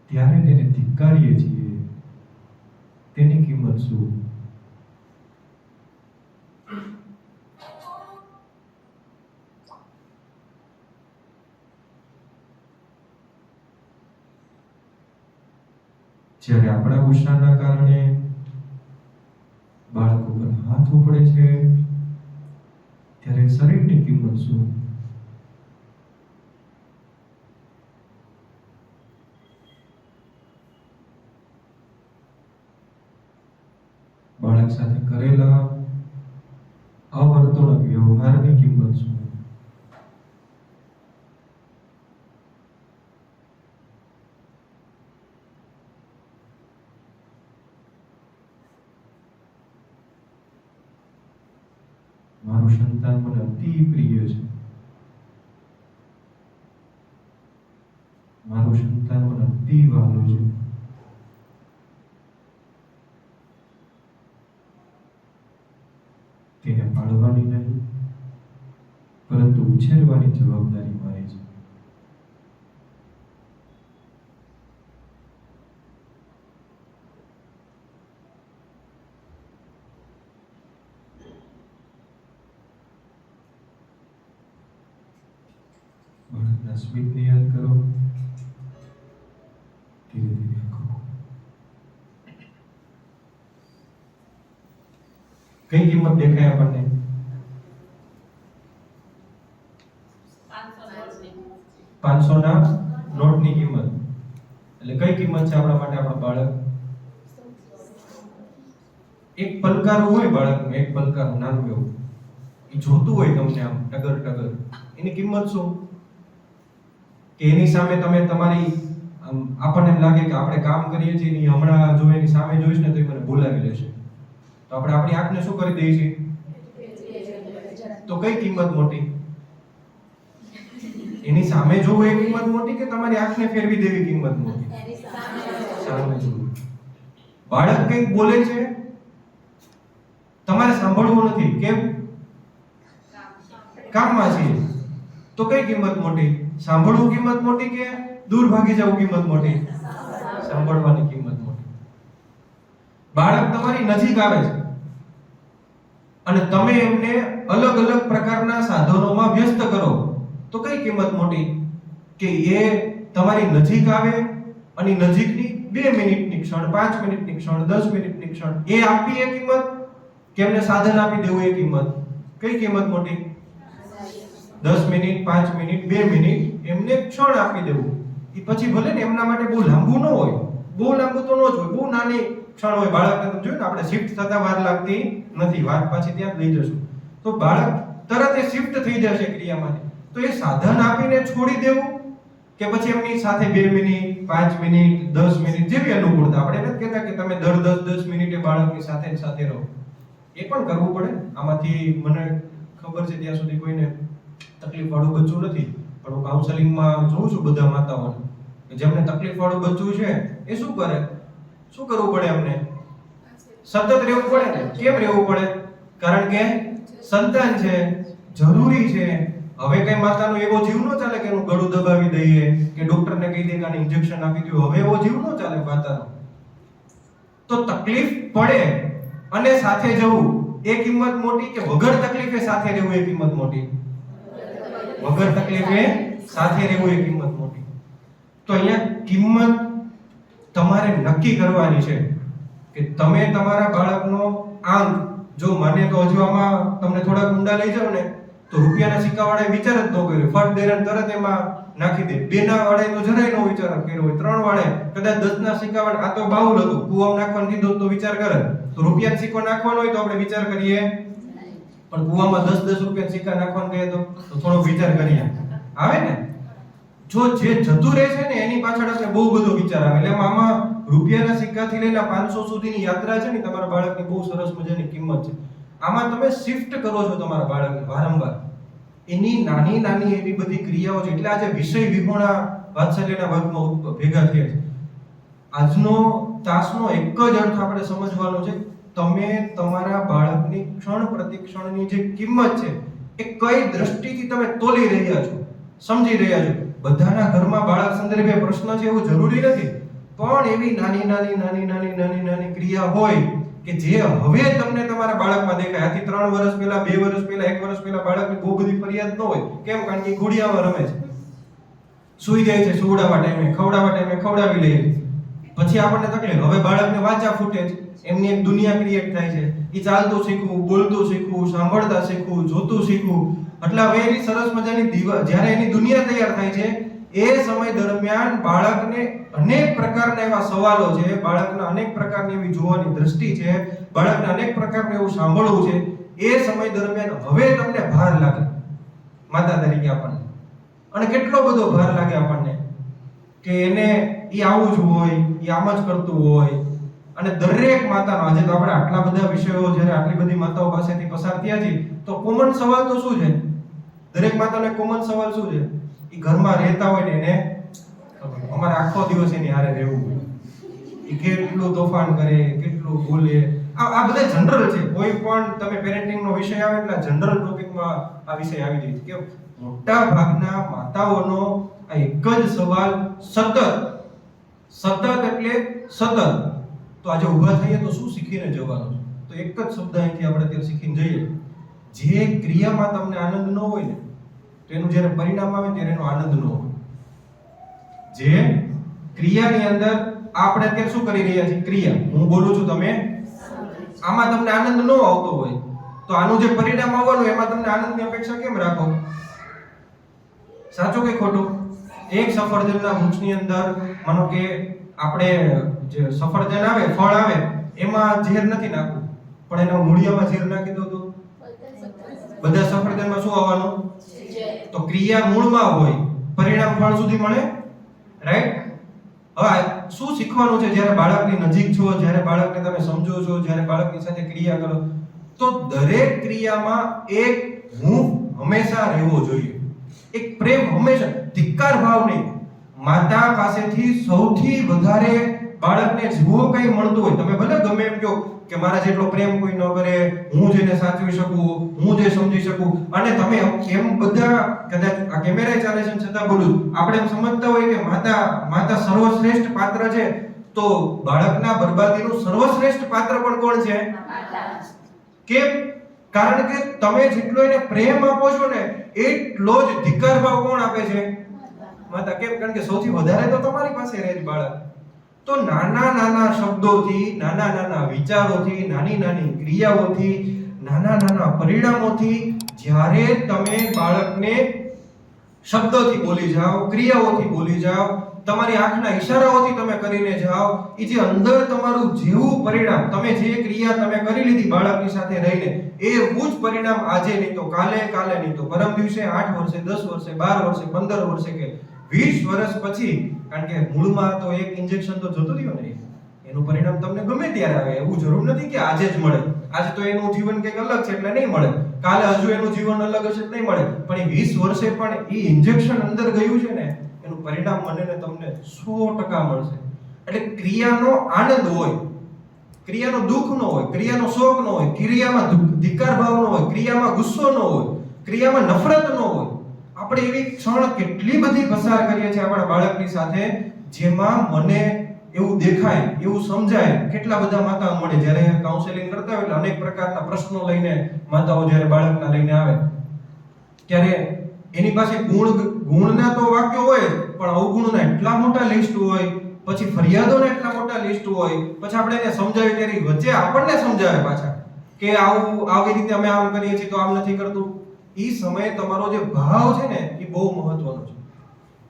ત્યારે તેને ધિક્કારીએ છીએ, તેની કિંમત શું? જ્યારે આપણા ગુસ્સાના કારણે બાળક ઉપર હાથ ઉપડે છે ત્યારે શરીરની કિંમત શું? બાળક સાથે કરેલા અવર્તણૂક વ્યવહારની કિંમત શું? મારું સંતાન મને અતિ પ્રિય છે, મારું સંતાન મને અતિ વહાલું છે, તેને પાળવાની નહીં પરંતુ ઉછેરવાની જવાબદારી મારી છે. બાળકના સ્મિતને યાદ કરો, ધીરે ધીરે આંખો ખોલો. કઈ કિંમત દેખાય આપણને? 500 ના નોટની કિંમત. એટલે કઈ કિંમત છે આપણા માટે આપણું બાળક? એક પલકારું હોય બાળકનું, એક પલકારું નાનું એવું, એ જોતું હોય તમને આમ ટગર ટગર, એની કિંમત શું? કે એની સામે તમે તમારી આપણને એમ લાગે કે આપણે કામ કરીએ છીએ ને હમણાં જો એની સામે જોઈશ ને તો એ મને બોલાવી લેશે, તો આપણે આપણી આંખને શું કરી દઈએ છીએ? તો કઈ કિંમત મોટી? એની સામે જોવું એ કિંમત મોટી કે તમારી આંખને ફેરવી દેવી કિંમત મોટી? સામે જોવું. બાળક કંઈક બોલે છે, તમારે સાંભળવું નથી, કેમ? કામમાં છીએ. તો કઈ કિંમત મોટી? સાંભળવું કિંમત મોટી કે દૂર ભાગી જવું કિંમત મોટી? સાંભળવાની કિંમત મોટી. બાળક તમારી નજીક આવે છે અને તમે એમને અલગ અલગ પ્રકારના સાધનોમાં વ્યસ્ત કરો, તો કઈ કિંમત મોટી? કે એ તમારી નજીક આવે અને નજીકની 2 મિનિટની ક્ષણ, 5 મિનિટની ક્ષણ, 10 મિનિટની ક્ષણ એ આપી એ કિંમત, કે એમને સાધન આપી દેવું એ કિંમત? કઈ કિંમત મોટી? 10 મિનિટ, 5 મિનિટ, 2 મિનિટ એમને ક્ષણ આપી દેવું. એ પછી ભલે ને એમના માટે બહુ લાંબુ ન હોય, બહુ લાંબુ તો ન જ હોય, બહુ નાની ક્ષણ હોય. બાળકને તમે જોયું ને, આપણે શિફ્ટ થતા વાર લાગતી નથી, વાત પાછી ત્યાં લઈ જશું તો બાળક તરત એ શિફ્ટ થઈ જશે ક્રિયામાંથી. તો એ સાધન આપીને છોડી દેવું કે પછી એમની સાથે 2 મિનિટ, 5 મિનિટ, 10 મિનિટ જેવી અનુકૂળતા. આપણે નથી કહેતા કે તમે દર 10 મિનિટે બાળકની સાથે સાથે રહો, એ પણ કરવું પડે. આમાંથી મને ખબર છે ત્યાં સુધી કોઈને તકલીફ વાળું બચ્ચું નથી, પણ હું કાઉન્સેલિંગમાં જોઉં છું બધા માતાઓને કે જેમને તકલીફ વાળું બચ્ચું છે એ શું કરે? શું કરવું પડે એમને? સતત રહેવું પડે ને. કેમ રહેવું પડે? કારણ કે સંતાન છે, જરૂરી છે. હવે કઈ માતાનો એવો જીવ ન ચાલે કે એનું ગળું દબાવી દઈએ કે ડોક્ટરને કહી દે કે આને ઇન્જેક્શન આપી દો. હવે એવો જીવ ન ચાલે માતાનો. તો તકલીફ પડે અને સાથે જવું એ કિંમત મોટી કે વગર તકલીફે સાથે રહેવું એ કિંમત મોટી? વગર તકલીફે સાથે રહેવું એ કિંમત મોટી. તો અહીંયા કિંમત તમારે નક્કી કરવાની છે કે તમે તમારા બાળકનો આંક, જો માને તો હજુ આમાં તમને થોડા ઊંડા લઈ જાવ ને તો રૂપિયાના સિક્કા વાળાએ વિચાર જ ન કર્યો, ફટ દઈને તરત એમાં નાખી દે. 2 ના વાળાએ તો જરાય નો વિચાર કર્યો હોય, 3 વાળાએ કદાચ 10 ના સિક્કા વાળા, આ તો બાઉલ હતું, કુવામાં નાખવાનું કીધું તો વિચાર કરે. તો રૂપિયાનો સિક્કો નાખવાનો હોય તો આપણે વિચાર કરીએ, પણ કુવામાં 10 રૂપિયાના સિક્કા નાખવાનું કહે તો થોડો વિચાર કરીએ, આવે ને? જો જે જતું રહે છે ને એની પાછળ આપણે બહુ બધો વિચાર આવે. એટલે આમાં રૂપિયાના સિક્કાથી લઈને 500 સુધીની યાત્રા છે ને, તમારા બાળકની બહુ સરસ મજાની કિંમત છે. આમાં તમે શિફ્ટ કરો છો તમારા બાળકને વારંવાર. એની નાની નાની એવી બધી ક્રિયાઓ છે. એટલે આજે વિષય વિહોણા વાત્સલ્યના વર્ગમાં ભેગા થયા છે. આજનો તાસનો એક જ અર્થ આપણે સમજવાનો છે, તમે તમારા બાળકની ક્ષણ પ્રતિક્ષણની જે કિંમત છે એ કઈ દ્રષ્ટિથી તમે તોલી રહ્યા છો, સમજી રહ્યા છો. બધાના ઘરમાં બાળક સંદર્ભે પ્રશ્ન છે એવું જરૂરી નથી, પણ એવી નાની નાની નાની નાની નાની નાની ક્રિયા હોય કે જે હવે તમને તમારા બાળકમાં દેખાય. આથી 3 વર્ષ પહેલા, 2 વર્ષ પહેલા, 1 વર્ષ પહેલા બાળકની બહુ બધી ફરિયાદ ન હોય. કેમ? કારણ કે ઘોડિયામાં રમે છે, સૂઈ જાય છે સુવડાવવા ટાઈમે, ખવડાવવા ટાઈમે ખવડાવી લે છે. પછી આપણને તકલીફ. હવે બાળકને વાંચા ફૂટે છે, એમની એક દુનિયા ક્રિએટ થાય છે. એ ચાલતું શીખવું, બોલતું શીખવું, સાંભળતા શીખવું, જોતું શીખવું. એટલે હવે એની સરસ મજાની જ્યારે એની દુનિયા તૈયાર થાય છે, એ સમય દરમિયાન બાળકને અનેક પ્રકારના એવા સવાલો છે, બાળકના અનેક પ્રકારની એવી જોવાની દ્રષ્ટિ છે, બાળકને અનેક પ્રકારનું એવું સાંભળવું છે. એ સમય દરમિયાન હવે તમને ભાર લાગે માતા તરીકે આપણને, અને કેટલો બધો ભાર લાગે આપણને કે એને ઈ આવું જ હોય, ઈ આમ જ કરતું હોય. અને દરેક માતાનો, આજે તો આપણે આટલા બધા વિષયો જ્યારે આટલી બધી માતાઓ પાસેથી પસાર થયા છે, તો કોમન સવાલ તો શું છે? દરેક માતાને કોમન સવાલ શું છે? ઈ ઘરમાં રહેતા હોય ને એને અમારે આખો દિવસ એની હારે રહેવું હોય. ઈ કેટલું તોફાન કરે, કેટલું બોલે. આ બધા જનરલ છે. કોઈ પણ તમે પેરેન્ટિંગનો વિષય આવે એટલે જનરલ ટોપિકમાં આ વિષય આવી જાય છે કે મોટા ભાગના માતાઓનો આ એક જ સવાલ સતત એટલે સતત. તો આજે ઊભા થઈએ તો શું શીખીને જવાનું છે? તો એક જ શબ્દ અહીંથી આપણે અત્યારે શીખીને જઈએ. જે ક્રિયામાં તમને આનંદ ન હોય ને, તો એનું જ્યારે પરિણામ આવે ત્યારે એનો આનંદ ન હોય. જે ક્રિયાની અંદર આપણે અત્યારે શું કરી રહ્યા છીએ? ક્રિયા. હું બોલું છું, તમે આમાં તમને આનંદ ન આવતો હોય, તો આનું જે પરિણામ આવવાનું એમાં તમને આનંદની અપેક્ષા કેમ રાખો? સાચું કે ખોટું? એક સફરજનના વૃક્ષની અંદર માનો કે આપણે જે સફરજન આવે, ફળ આવે, એમાં ઝેર નથી નાખવું, પણ એના મૂળિયામાં ઝેર નાખી દો તો બધા સફરજનમાં શું આવવાનું? તો ક્રિયા મૂળમાં હોય, પરિણામ ફળ સુધી મળે. રાઈટ? હવે શું શીખવાનું છે? જ્યારે બાળકની નજીક છો, જ્યારે બાળકને તમે સમજો છો, જ્યારે બાળકની સાથે ક્રિયા કરો, તો દરેક ક્રિયામાં એક હું હંમેશા રહેવો જોઈએ. એક પ્રેમ હંમેશા, ધિક્કાર ભાવ નહીં. માતા પાસેથી સૌથી વધારે બાળકને જો કંઈ મળતું હોય, તમે ભલે ગમે એમ કહો કે મારા જેટલો પ્રેમ કોઈ ન કરે, હું જેને સાચવી શકું, હું જે સમજી શકું, અને તમે એમ બધા કદાચ આ કેમેરા ચાલે છે છતાં બોલું, આપણે એમ સમજતા હોય કે માતા સર્વશ્રેષ્ઠ પાત્ર છે, તો બાળકના બરબાદીનું સર્વશ્રેષ્ઠ પાત્ર પણ કોણ છે? કેમ? કારણ કે તમે જેટલો એને પ્રેમ આપો છો ને, એટલો જ ધિક્કાર ભાવ કોણ આપે છે? માતા. કેમ? કારણ કે સૌથી વધારે તો તમારી પાસે રહે છે બાળક. તો નાના નાના શબ્દોથી, નાના નાના વિચારોથી, નાની નાની ક્રિયાઓથી, નાના નાના પરિણામોથી જ્યારે તમે બાળકને શબ્દોથી બોલી જાઓ, ક્રિયાઓથી બોલી જાઓ, તમારી આંખના ઈશારાઓથી તમે કરીને જાઓ, એ જે અંદર તમારું જેવું પરિણામ, તમે જે ક્રિયા તમે કરી લીધી બાળકની સાથે રહીને, એવું જ પરિણામ આજે નહીં તો કાલે, કાલે નહીં તો પરમ દિવસે, 8 વર્ષે, 10 વર્ષે, 12 વર્ષે, 15 વર્ષે કે 20 વર્ષ પછી, કારણ કે મૂળમાં તો એક ઇન્જેક્શન તો જતું રહ્યું ને, એનું પરિણામ તમને ગમે ત્યારે આવે. એવું જરૂર નથી કે આજે જ મળે. આજે તો એનું જીવન કંઈક અલગ છે એટલે નહીં મળે, કાલે હજુ એનું જીવન અલગ હશે નહીં મળે, પણ એ 20 વર્ષે પણ એ ઇન્જેક્શન અંદર ગયું છે ને, એનું પરિણામ મને ને તમને 100% મળશે. એટલે ક્રિયાનો આનંદ હોય, ક્રિયાનો દુઃખ ન હોય, ક્રિયાનો શોક ન હોય, ક્રિયામાં ધિક્કાર ભાવ ન હોય, ક્રિયામાં ગુસ્સો ન હોય, ક્રિયામાં નફરત ન હોય. આપણે એવી ક્ષણ કેટલી બધી પસાર કરીએ છીએ આપણા બાળકની સાથે, જેમાં મને એવું દેખાય, એવું સમજાય. કેટલા બધા માતાઓ મળે જ્યારે કાઉન્સેલિંગ કરતા હોય એટલે અનેક પ્રકારના પ્રશ્નો લઈને માતાઓ જ્યારે બાળકના લઈને આવે, ત્યારે એની પાસે ગુણના તો વાક્યો હોય, પણ અવગુણના એટલા મોટા લિસ્ટ હોય, પછી ફરિયાદોના એટલા મોટા લિસ્ટ હોય, પછી આપણે એને સમજાવીએ ત્યારે વચ્ચે આપણને સમજાવે પાછા કે આવું આવી રીતે અમે આમ કરીએ છીએ તો આમ નથી કરતું. એ સમયે તમારો જે ભાવ છે ને, એ બહુ મહત્વનો છે.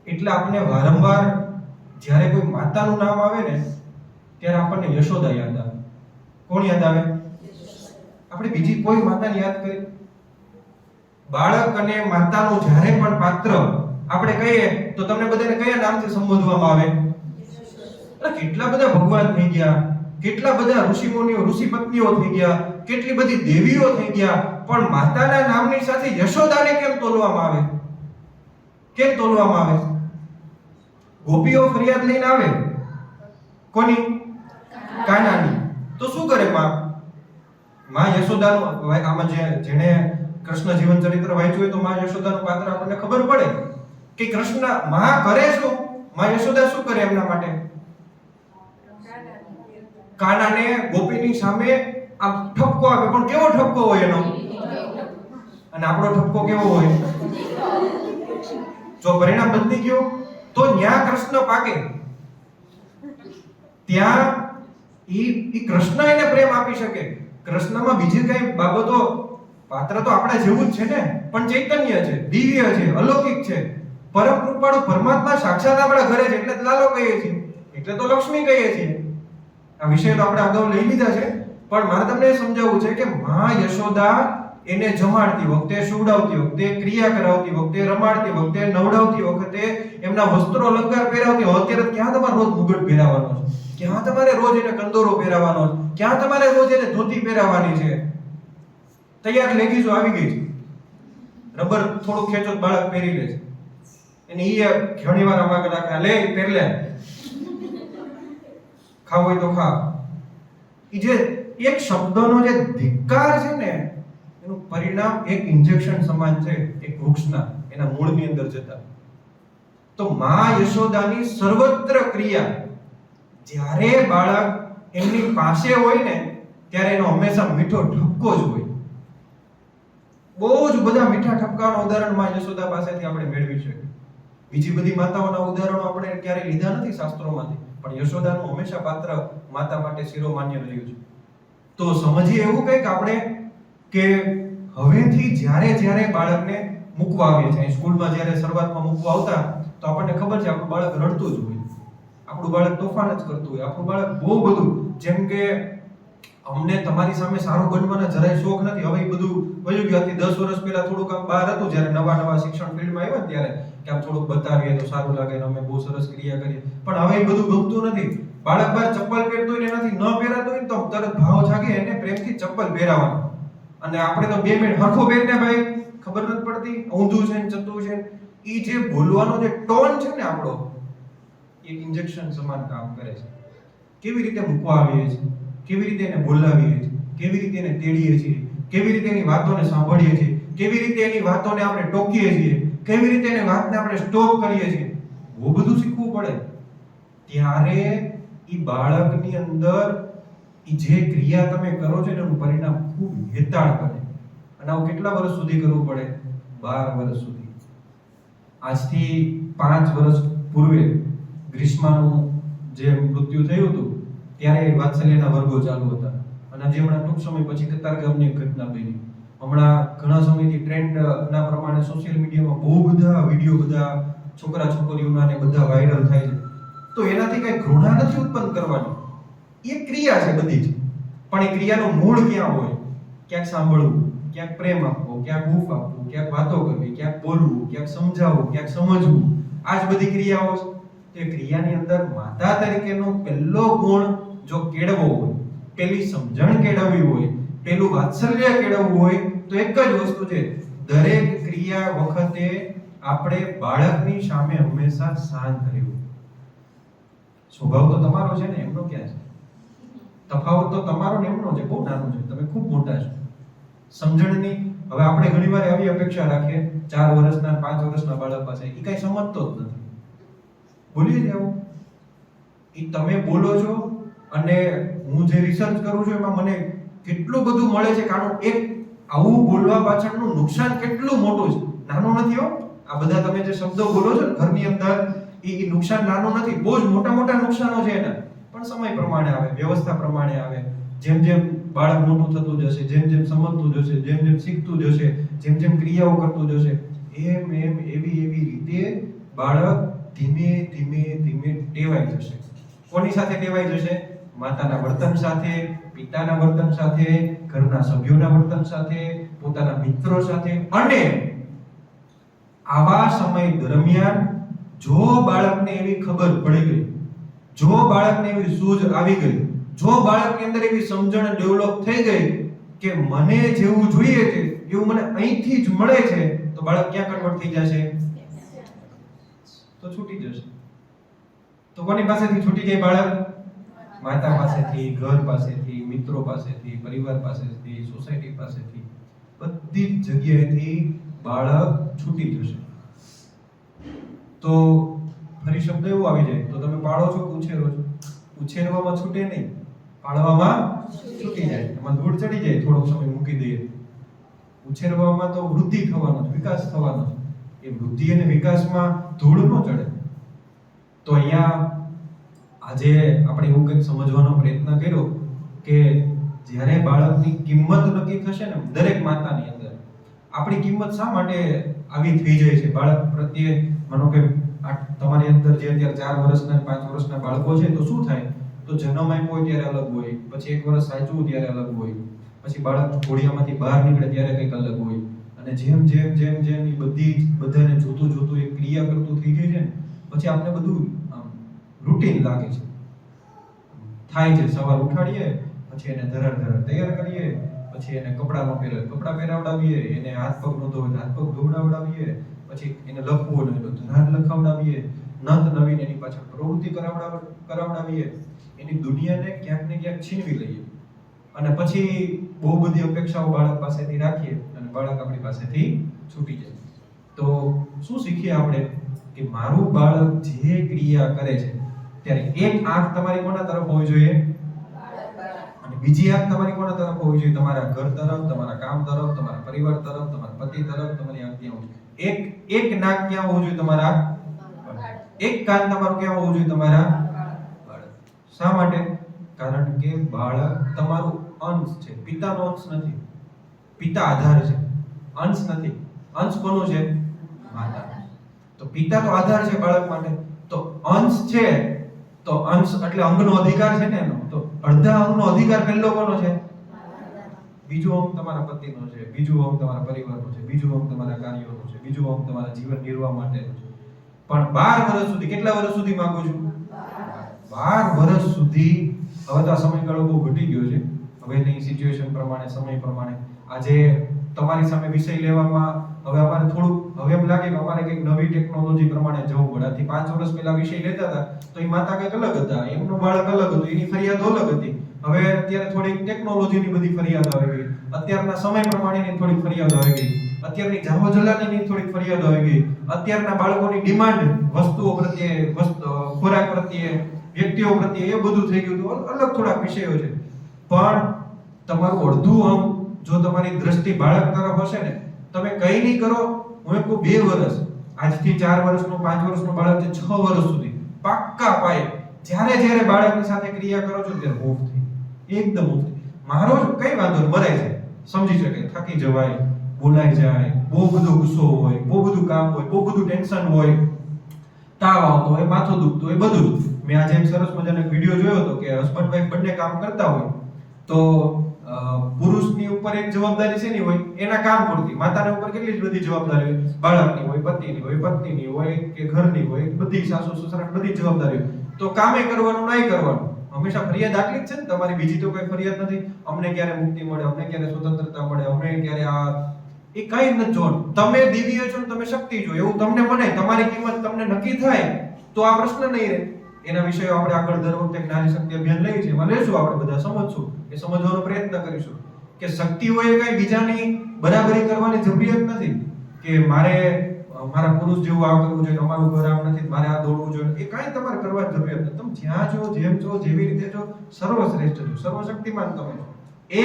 એટલે આપણે વારંવાર જ્યારે કોઈ માતાનું નામ આવે ને, ત્યારે આપણને યશોદા યાદ આવે. કોણ યાદ આવે? આપણે બીજી કોઈ માતાને યાદ કરી? બાળક અને માતાનું જ્યારે પણ પાત્ર આપણે કહીએ તો તમને બધાને કયા નામથી સંબોધવામાં આવે? એટલે કેટલા બધા ભગવાન થઈ ગયા, કેટલા બધા ઋષિમુનિઓ, ઋષિપત્નીઓ થઈ ગયા, કેટલી બધી દેવીઓ થઈ ગયા, પણ માતાના નામની સાથે યશોદાને કેમ તોલવામાં આવે? કેમ તોલવામાં આવે? ગોપીઓ ફરિયાદ લઈને આવે, કોની? કાનાની. તો શું કરે માં યશોદાનું? આમાં જેણે કૃષ્ણ જીવન ચરિત્ર વાંચ્યું હોય તો માં યશોદાનું પાત્ર આપણને ખબર પડે કે કૃષ્ણ માં કરે શું, માં યશોદા શું કરે એમના માટે? કાનાને ગોપીની સામે આમ ઠપકો આપે, પણ કેવો ઠપકો હોય એનો? અને આપણો ઠપકો કેવો હોય? જો પરિણામ બદલી ગયું તો ન્યા કૃષ્ણ પાકે. ત્યાં ઈ કૃષ્ણ એને પ્રેમ આપી શકે. કૃષ્ણમાં બીજી કઈ બાબતો, પાત્ર તો આપણા જેવું જ છે ને, પણ ચૈતન્ય છે, દિવ્ય છે, અલૌકિક છે, પરમ કૃપાળુ પરમાત્મા સાક્ષાત આપણા ઘરે છે. એટલે લાલો કહીએ છીએ, એટલે તો લક્ષ્મી કહીએ છીએ. આ વિષય તો આપણે અગાઉ લઈ લીધા છે, પણ મારે તમને એ સમજાવવું છે કે માં યશોદા એને જમાડતી વખતે, સુવડાવતી વખતે, ક્રિયા કરાવતી વખતે, રમાડતી વખતે, નવડાવતી વખતે, એમના વસ્ત્રો અલંકાર પહેરાવતી. અત્યારે ક્યાં તમારે રોજ મુગટ પહેરાવવાનો છે? ક્યાં તમારે રોજ એને કંદોરો પહેરાવવાનો છે? ક્યાં તમારે રોજ એને ધોતી પહેરાવવાની છે? તૈયાર લેગીઝો આવી ગઈ છે, રબર થોડું ખેંચો બાળક પહેરી લે છે. એને ઈ ઘણીવાર અમાગ રાખે, લે પહેર લે, ખાવ હોય તો ખા. ઈ જે એક શબ્દનો જે ધિક્કાર છે ને, એનું પરિણામ એક ઇન્જેક્શન સમાન છે એક વૃક્ષના એના મૂળની અંદર જતા. તો માં યશોદાની સર્વત્ર ક્રિયા, જ્યારે બાળક એમની પાસે હોય ને ત્યારે એનો હંમેશા મીઠો ઠપકો જ હોય. બહુ જ બધા મીઠા ઠપકાનો ઉદાહરણ માં યશોદા પાસેથી આપણે મેળવી શકીએ. બીજી બધી માતાઓના ઉદાહરણો આપણે ક્યારેય લીધા નથી શાસ્ત્રોમાંથી, પણ યશોદાનું હંમેશા પાત્ર માતા માટે શિરોમાન્ય રહ્યું છે. તો સમજીએ એવું કંઈક આપણે કે હવેથી જ્યારે બાળકને મૂકવા આવીએ છીએ, સ્કૂલમાં જ્યારે શરૂઆતમાં મૂકવા આવતા, તો આપણને ખબર છે આપણું બાળક રડતું જ હોય, આપણું બાળક તોફાન જ કરતું હોય, આપણું બાળક બહુ બધું, જેમ કે અમને તમારી સામે સારું બનવાના જરાય શોખ નથી. હવે એ બધું વયું ગયું. આથી 10 વર્ષ પહેલા થોડુંક આમ બહાર હતું, જ્યારે નવા શિક્ષણ ફિલ્ડમાં આવ્યા ત્યારે કે આમ થોડુંક બતાવીએ તો સારું લાગે ને અમે બહુ સરસ ક્રિયા કરીએ, પણ હવે એ બધું ગમતું નથી. બાળક બહાર ચપ્પલ પહેરતું હોય ને એનાથી ન પહેરાતું હોય તો તરત ભાવ જાગે એને પ્રેમથી ચપ્પલ પહેરાવવાનો. અને આપણે તો 2 મિનિટ હરખો પહેરને ભાઈ, ખબર નથી પડતી ઊંધું છે ને ચતું છે. ઈ જે બોલવાનો જે ટોન છે ને આપણો, એક ઇન્જેક્શન સમાન કામ કરે છે. કેવી રીતે મૂકવા આવીએ છીએ, કેવી રીતે એને બોલાવીએ છીએ, કેવી રીતે એને તેડીએ છીએ, કેવી રીતે એની વાતોને સાંભળીએ છીએ, કેવી રીતે એની વાતોને આપણે ટોકીએ છીએ, કેવી રીતે એની વાતને આપણે સ્ટોપ કરીએ છીએ, બહુ બધું શીખવું પડે. ત્યારે ઈ બાળકની અંદર ઈ જે ક્રિયા તમે કરો છો એનું પરિણામ ખૂબ હેતાળ બને. અને આવું કેટલા વર્ષ સુધી કરવું પડે? 12 વર્ષ સુધી. આજથી 5 વર્ષ પૂર્વે ગ્રીષ્માનું જે મૃત્યુ થયું હતું ત્યારે વાત્સલ્યના વર્ગો ચાલુ હતા, અને હજી હમણાં ટૂંક સમય પછી કતારગામની એક ઘટના બની. હમણાં ઘણા સમયથી ટ્રેન્ડ ના પ્રમાણે સોશિયલ મીડિયામાં બહુ બધા વિડીયો બધા છોકરા છોકરીઓના ને બધા વાયરલ થાય છે. તો એનાથી કઈ ઘૃણા નથી ઉત્પન્ન કરવાની, એ ક્રિયા છે બધી જ. પણ એ ક્રિયાનું મૂળ ક્યાં હોય? ક્યાંક સાંભળવું, ક્યાંક પ્રેમ આપવો, ક્યાંક હૂંફ આપવું, ક્યાંક વાતો કરવી, ક્યાંક બોલવું, ક્યાંક સમજાવવું, ક્યાંક સમજવું, આ જ બધી ક્રિયાઓ છે. તે ક્રિયાની અંદર માતા તરીકેનો પહેલો ગુણ જો કેળવો હોય, પેલી સમજણ કેળવવી હોય, પેલું વાત્સલ્ય કેળવવું હોય, તો એક જ વસ્તુ છે, દરેક ક્રિયા વખતે આપણે બાળકની સામે હંમેશા શાંત રહેવું. સ્વભાવ તો તમારો છે ને, એમનો ક્યાં છે? તફાવત તો તમારો ને એમનો છે, બહુ નાનો છે, તમે ખૂબ મોટા છો. સમજણની હવે આપણે ઘણીવાર આવી અપેક્ષા રાખીએ 4 વર્ષના 5 વર્ષના બાળક પાસે, એ કઈ સમજતો જ નથી. બોલીએ જ આવું, એ તમે બોલો છો અને હું જે રિસર્ચ કરું છું એમાં મને કેટલું બધું મળે છે. કારણ એક આવું બોલવા પાછળનું નુકસાન કેટલું મોટું છે, નાનું નથી હો. આ બધા તમે જે શબ્દો બોલો છો ને ઘરની અંદર, એ નુકસાન નાનું નથી, બહુ જ મોટા નુકસાનો છે એના. પણ સમય પ્રમાણે આવે, વ્યવસ્થા પ્રમાણે આવે. જેમ જેમ બાળક મોટું થતું જશે, જેમ જેમ સમજતું જશે, જેમ જેમ શીખતું જશે, જેમ જેમ ક્રિયાઓ કરતું જશે, એમ એવી રીતે બાળક ધીમે ધીમે ટેવાઈ જશે. કોની સાથે ટેવાઈ જશે? માતાના વર્તન સાથે, પિતાના વર્તન સાથે, ઘરના સભ્યોના વર્તન સાથે, પોતાના મિત્રો સાથે. અને આવા સમય દરમિયાન જો બાળકને એવી ખબર પડી ગઈ, જો બાળકને એવી સૂઝ આવી ગઈ, જો બાળકની અંદર એવી સમજણ ડેવલપ થઈ ગઈ કે મને જેવું જોઈએ છે એવું મને અહીંથી જ મળે છે, તો બાળક ક્યાં કન્વર્ટ થઈ જશે? તો છૂટી જશે. તો કોની પાસેથી છૂટી જાય બાળક? માતા પાસેથી, ઘર પાસેથી, મિત્રો પાસેથી, પરિવાર પાસેથી, સોસાયટી પાસેથી, બધી જ જગ્યાએથી બાળક છૂટી જશે. તો ફરી શબ્દ એવો આવી જાય, તો તમે પાળો છો કે ઉછેરો છો? ઉછેરવામાં છૂટે નહીં, પાળવામાં છૂટી જાય. એમાં ધૂળ ચડી જાય, થોડોક સમય મૂકી દઈએ. ઉછેરવામાં તો વૃદ્ધિ થવાનો છે, વિકાસ થવાનો છે. એ વૃદ્ધિ અને વિકાસમાં ધૂળ ન ચડે. તો અહીંયા આજે આપણે એવું કંઈક સમજવાનો પ્રયત્ન કર્યો કે જ્યારે બાળકની કિંમત નક્કી થશે ને દરેક માતાની અંદર આપણી કિંમત શા માટે આવી થઈ જાય છે બાળક પ્રત્યે. માનો કે તમારી અંદર જે અત્યારે 4 વર્ષના 5 વર્ષના બાળકો છે તો શું થાય તો જન્મ આપ્યો હોય ત્યારે અલગ હોય, પછી 1 વર્ષ સાચવું ત્યારે અલગ હોય, પછી બાળક ઘોડિયામાંથી બહાર નીકળે ત્યારે કંઈક અલગ હોય, અને જેમ જેમ જેમ જેમ એ બધાને જોતું એ ક્રિયા કરતું થઈ જાય છે ને પછી આપણે બધું રૂટીન લાગે છે. થાય છે સવાર ઉઠાડીએ, પછી એને ધરાર તૈયાર કરીએ, પછી એને કપડાં પહેરાવડાવીએ, એને હાથ પગ નો ધોવે હાથ પગ ધોવડાવીએ, પછી એને લખવું હોય તો ધરાર લખાવડાવીએ, નત નવીન એની પાછળ પ્રવૃત્તિ કરાવડાવીએ, એની દુનિયાને ક્યાંક ને ક્યાંક છીનવી લઈએ, અને પછી બહુ બધી અપેક્ષાઓ બાળક પાસેથી રાખીએ અને બાળક આપણી પાસેથી છૂટી જાય. તો શું શીખીએ આપણે કે મારું બાળક જે ક્રિયા કરે છે ત્યારે એક આંખ તમારી કોના તરફ હોવી જોઈએ અને બીજી આંખ તમારી કોના તરફ હોવી જોઈએ? તમારા ઘર તરફ, તમારા કામ તરફ, તમારા પરિવાર તરફ, તમારા પતિ તરફ. તમારી આંખ ક્યાં હોવી જોઈએ? એક નાક ક્યાં હોવું જોઈએ? તમારા એક કાન તમારું ક્યાં હોવું જોઈએ? તમારા બાળક. શા માટે? કારણ કે બાળક તમારું અંશ છે, પિતાનો અંશ નથી. પિતા આધાર છે, અંશ નથી. અંશ કોનો છે? માતા. તો પિતા તો આધાર છે બાળક માટે. તો અંશ છે તો અંશ એટલે અંગનો અધિકાર છે ને એનો. તો અડધા અંગનો અધિકાર પહેલો કોનો છે? બીજું અંગ તમારા પતિનો છે, બીજું અંગ તમારા પરિવારનો છે, બીજું અંગ તમારા કાર્યોનો છે, બીજું અંગ તમારા જીવન નિર્વાહ માટેનું છે. પણ 12 વર્ષ સુધી, કેટલા વર્ષ સુધી માંગુ છું? 12 વર્ષ સુધી. હવે તો આ સમયગાળો બહુ ઘટી ગયો છે. હવેની સિચ્યુએશન પ્રમાણે, સમય પ્રમાણે આજે તમારી સામે વિષય લેવામાં હવે અમારે થોડું હવે એમ લાગે કે અમારે કંઈક નવી ટેકનોલોજી પ્રમાણે જવું પડે. આથી 5 વર્ષ પહેલા વિષય લેતા હતા તો એ માતા કંઈક અલગ હતા, એમનું બાળક અલગ હતું, એની ફરિયાદ અલગ હતી. હવે અત્યારે થોડીક ટેકનોલોજીની બધી ફરિયાદ આવી ગઈ, અત્યારના સમય પ્રમાણેની થોડીક ફરિયાદ આવી ગઈ, અત્યારની જાહો જલાલીની થોડીક ફરિયાદ આવી ગઈ, અત્યારના બાળકોની ડિમાન્ડ વસ્તુઓ પ્રત્યે, ખોરાક પ્રત્યે, વ્યક્તિઓ પ્રત્યે, એ બધું થઈ ગયું. તો અલગ થોડાક વિષયો છે. પણ તમારું અડધું અંગ જો તમારી દ્રષ્ટિ બાળક તરફ હશે ને, તમે કઈ નહીં કરો, હું એમ કહું 2 વર્ષ, આજથી 4 વર્ષનું 5 વર્ષનું બાળક છે 6 વર્ષ સુધી પાક્કા પાયે જ્યારે બાળકની સાથે ક્રિયા કરો છો ત્યારે મુક્તિ, એકદમ મુક્તિ. મારો કઈ વાંધો નહીં, મરાય છે, સમજી શકે, થાકી જવાય, બોલાઈ જાય, બહુ બધો ગુસ્સો હોય, બહુ બધું કામ હોય, બહુ બધું ટેન્શન હોય, તાવ આવતો હોય, માથું દુખતું હોય, બધું. મેં આજે એક સરસ મજાનો એક વિડિયો જોયો હતો કે હસબન્ડ વાઈફ બંને કામ કરતા હોય તો પુરુષની ઉપર એક જવાબદારી છે ની હોય એના કામ પૂરતી, માતાના ઉપર કેટલી બધી જવાબદારી હોય, બાળકની હોય, પતિની હોય, પત્નીની હોય કે ઘરની હોય, બધી સાસુ સસરાની બધી જવાબદારી. તો કામે કરવાનું નહીં કરવાનું, હંમેશા ફરિયાદ આટલી જ છે ને તમારી, બીજી તો કોઈ ફરિયાદ નથી. અમને ક્યારે મુક્તિ મળે, અમને ક્યારે સ્વતંત્રતા મળે, અમને ક્યારે આ એ કઈ નથી જોવાનું. તમે દિવ્ય છો ને તમે શક્તિ છો એવું તમને મને, તમારી કિંમત તમને નક્કી થાય તો આ પ્રશ્ન નહીં રહે. એના વિષયો આપણે આગળ દર વખતે નારી શક્તિ અભિયાન લઈએ છીએ, એમાં લેશું, આપણે બધા સમજશું, એ સમજવાનો પ્રયત્ન કરીશું કે શક્તિઓએ કઈ બીજાની બરાબરી કરવાની જરૂરિયાત નથી કે મારે મારા પુરુષ જેવું આ કરવું જોઈએ, અમારું ઘર આમ નથી, મારે આ દોડવું જોઈએ, એ કાંઈ તમારે કરવાની જરૂરિયાત નથી. તમે જ્યાં છો, જેમ છો, જેવી રીતે છો, સર્વશ્રેષ્ઠ છો, સર્વશક્તિમાન તમે છો. એ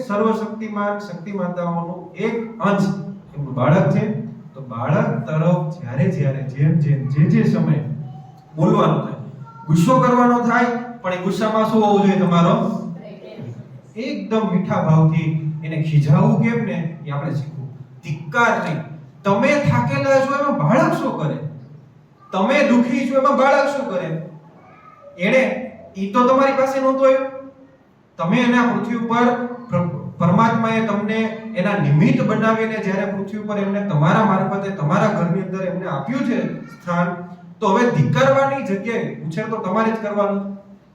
સર્વશક્તિમાન શક્તિ માતાઓનું એક અંશ એમનું બાળક છે. તો બાળક તરફ જ્યારે જેમ જે સમય બોલવાનું થાય, ગુસ્સો કરવાનો થાય, પણ એ ગુસ્સામાં શું હોવું જોઈએ? તમારો એકદમ મીઠા ભાવથી એને ખીજાવવું કેમ ને એ આપણે શીખવું. ધિક્કાર નહીં. તમે થાકેલા છો એમાં બાળક શું કરે? તમે દુખી છો એમાં બાળક શું કરે? એને ઈ તો તમારી પાસે નહોતો આવ્યો. તમે એના પૃથ્વી ઉપર પરમાત્માએ તમને એના નિમિત્ત બનાવીને જ્યારે પૃથ્વી ઉપર એમને તમારા મારફતે તમારા ઘરની અંદર એમને આપ્યું છે સ્થાન, તો હવે ધિક્કારવાની જગ્યાએ ઉછેર તો તમારે જ કરવાનો.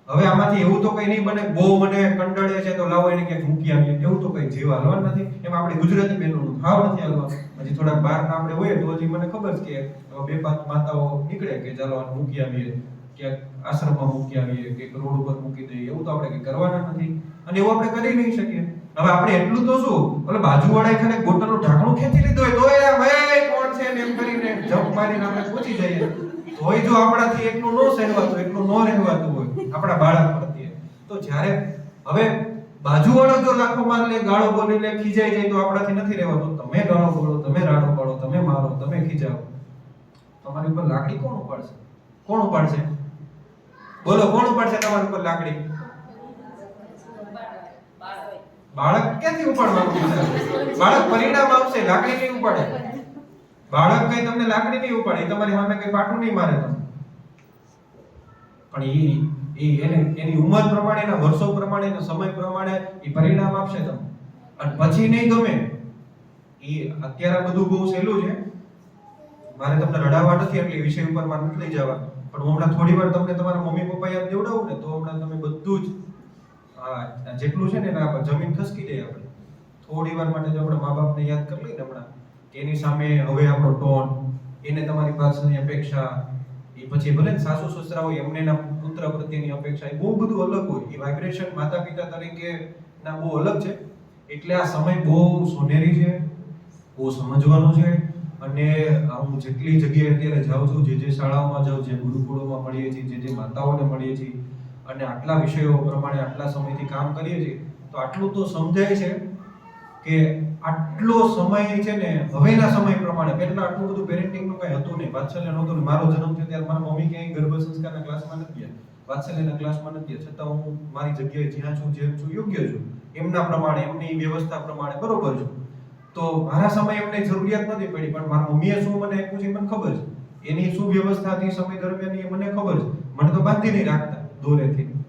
હવે આમાંથી એવું તો કઈ નહીં બને બહુ મને કંડળે છે તો લાવો એને ક્યાંક મૂકી આવીએ, એવું તો કઈ જીવ હાલવાનું નથી. એમાં આપણે ગુજરાતી બહેનોનું ભાવ નથી હાલવાનું. હજી થોડાક બહારના આપણે હોઈએ તો હજી મને ખબર છે કે 2-5 માતાઓ નીકળે કે ચાલો આને મૂકી આવીએ, ક્યાંક આશ્રમમાં મૂકી આવીએ, કે રોડ ઉપર મૂકી દઈએ, એવું તો આપણે કઈ કરવાના નથી અને એવું આપણે કરી નહીં શકીએ. હવે આપણે એટલું તો શું, ઓલે બાજુવાળાએ ખાલી બોટલનું ઢાંકણું ખેંચી લીધું હોય તો એ કોણ છે એમ કરીને જમ્પ મારીને આપણે પહોંચી જઈએ. તોય જો આપણાથી એટલું ન સહેવાતું, એટલું ન રહેવાતું હોય આપણા બાળક પ્રત્યે, તો જ્યારે હવે બાજુવાળો જો લાખો માર લે, ગાળો બોલી લે, ખીજાઈ જાય તો આપણાથી નથી રહેવાતું. તમે ગાળો બોલો, તમે રાડો પાડો, તમે મારો, તમે ખીજાવો, તમારી ઉપર લાકડી કોણ ઉપાડશે? કોણ ઉપાડશે? બોલો કોણ ઉપાડશે તમારા ઉપર લાકડી? બાળક ક્યાંથી ઉપાડવાનું છે? બાળક પરિણામ આપશે, લાકડી નહીં ઉપાડે. બાળક કઈ તમને લાકડી નહીં ઉપાડે, ઈ તમારી સામે કઈ પાટું નહીં મારે તમને. પણ એની ઉંમર પ્રમાણે, એના વર્ષો પ્રમાણે, એના સમય પ્રમાણે ઈ પરિણામ આપશે તમને. અને પછી નહીં ગમે. ઈ અત્યારે બધું બહુ સહેલું છે. મારે તમને રડાવવા નથી એટલે વિષય ઉપર મારે નથી લઈ જવા. પણ હું હમણાં થોડી વાર તમને તમારા મમ્મી પપ્પા યાદ દેવડાવું ને તો હમણાં તમે બધું જ જેટલું છે ને એના પર જમીન ખસકી જાય. આપણે થોડી વાર માટે જો આપણે મા બાપને યાદ કરી લઈએ ને હમણાં કે એની સામે હવે આપણો ટોન, એને તમારી પાસેની અપેક્ષા, એ પછી ભલે સાસુ સસરા હોય એમને એના પુત્ર પ્રત્યેની અપેક્ષા, એ બહુ બધું અલગ હોય. એ વાઇબ્રેશન માતા પિતા તરીકે ના બહુ અલગ છે. એટલે આ સમય બહુ સોનેરી છે, બહુ સમજવાનો છે. અને હું જેટલી જગ્યાએ અત્યારે જાઉં છું, જે શાળાઓમાં જાઉં, જે ગુરુકુળોમાં મળીએ છીએ, જે માતાઓને મળીએ છીએ અને આટલા વિષયો પ્રમાણે આટલા સમયથી કામ કરીએ છીએ, તો આટલું તો સમજાય છે કે આટલો સમય છે ને હવેના સમય પ્રમાણે, પહેલા આટલું બધું પેરેન્ટિંગનું કઈ હતું નહીં, વાત્સલ્ય નહોતું. મારો જન્મ થયો ત્યારે મારા મમ્મી ક્યાંય ગર્ભ સંસ્કારના ક્લાસમાં નથી ગયા, વાત્સલ્યના ક્લાસમાં નથી ગયા, છતાં હું મારી જગ્યાએ જ્યાં છું, જેમ છું, યોગ્ય છું. એમના પ્રમાણે, એમની વ્યવસ્થા પ્રમાણે બરોબર છું. તો મારા સમય એમને જરૂરિયાત નથી પડી, પણ મારા મમ્મીએ શું મને આપ્યું છે મને ખબર છે. એની શું વ્યવસ્થા હતી સમય દરમિયાન એ મને ખબર છે. મને તો બાંધી નહીં રાખતા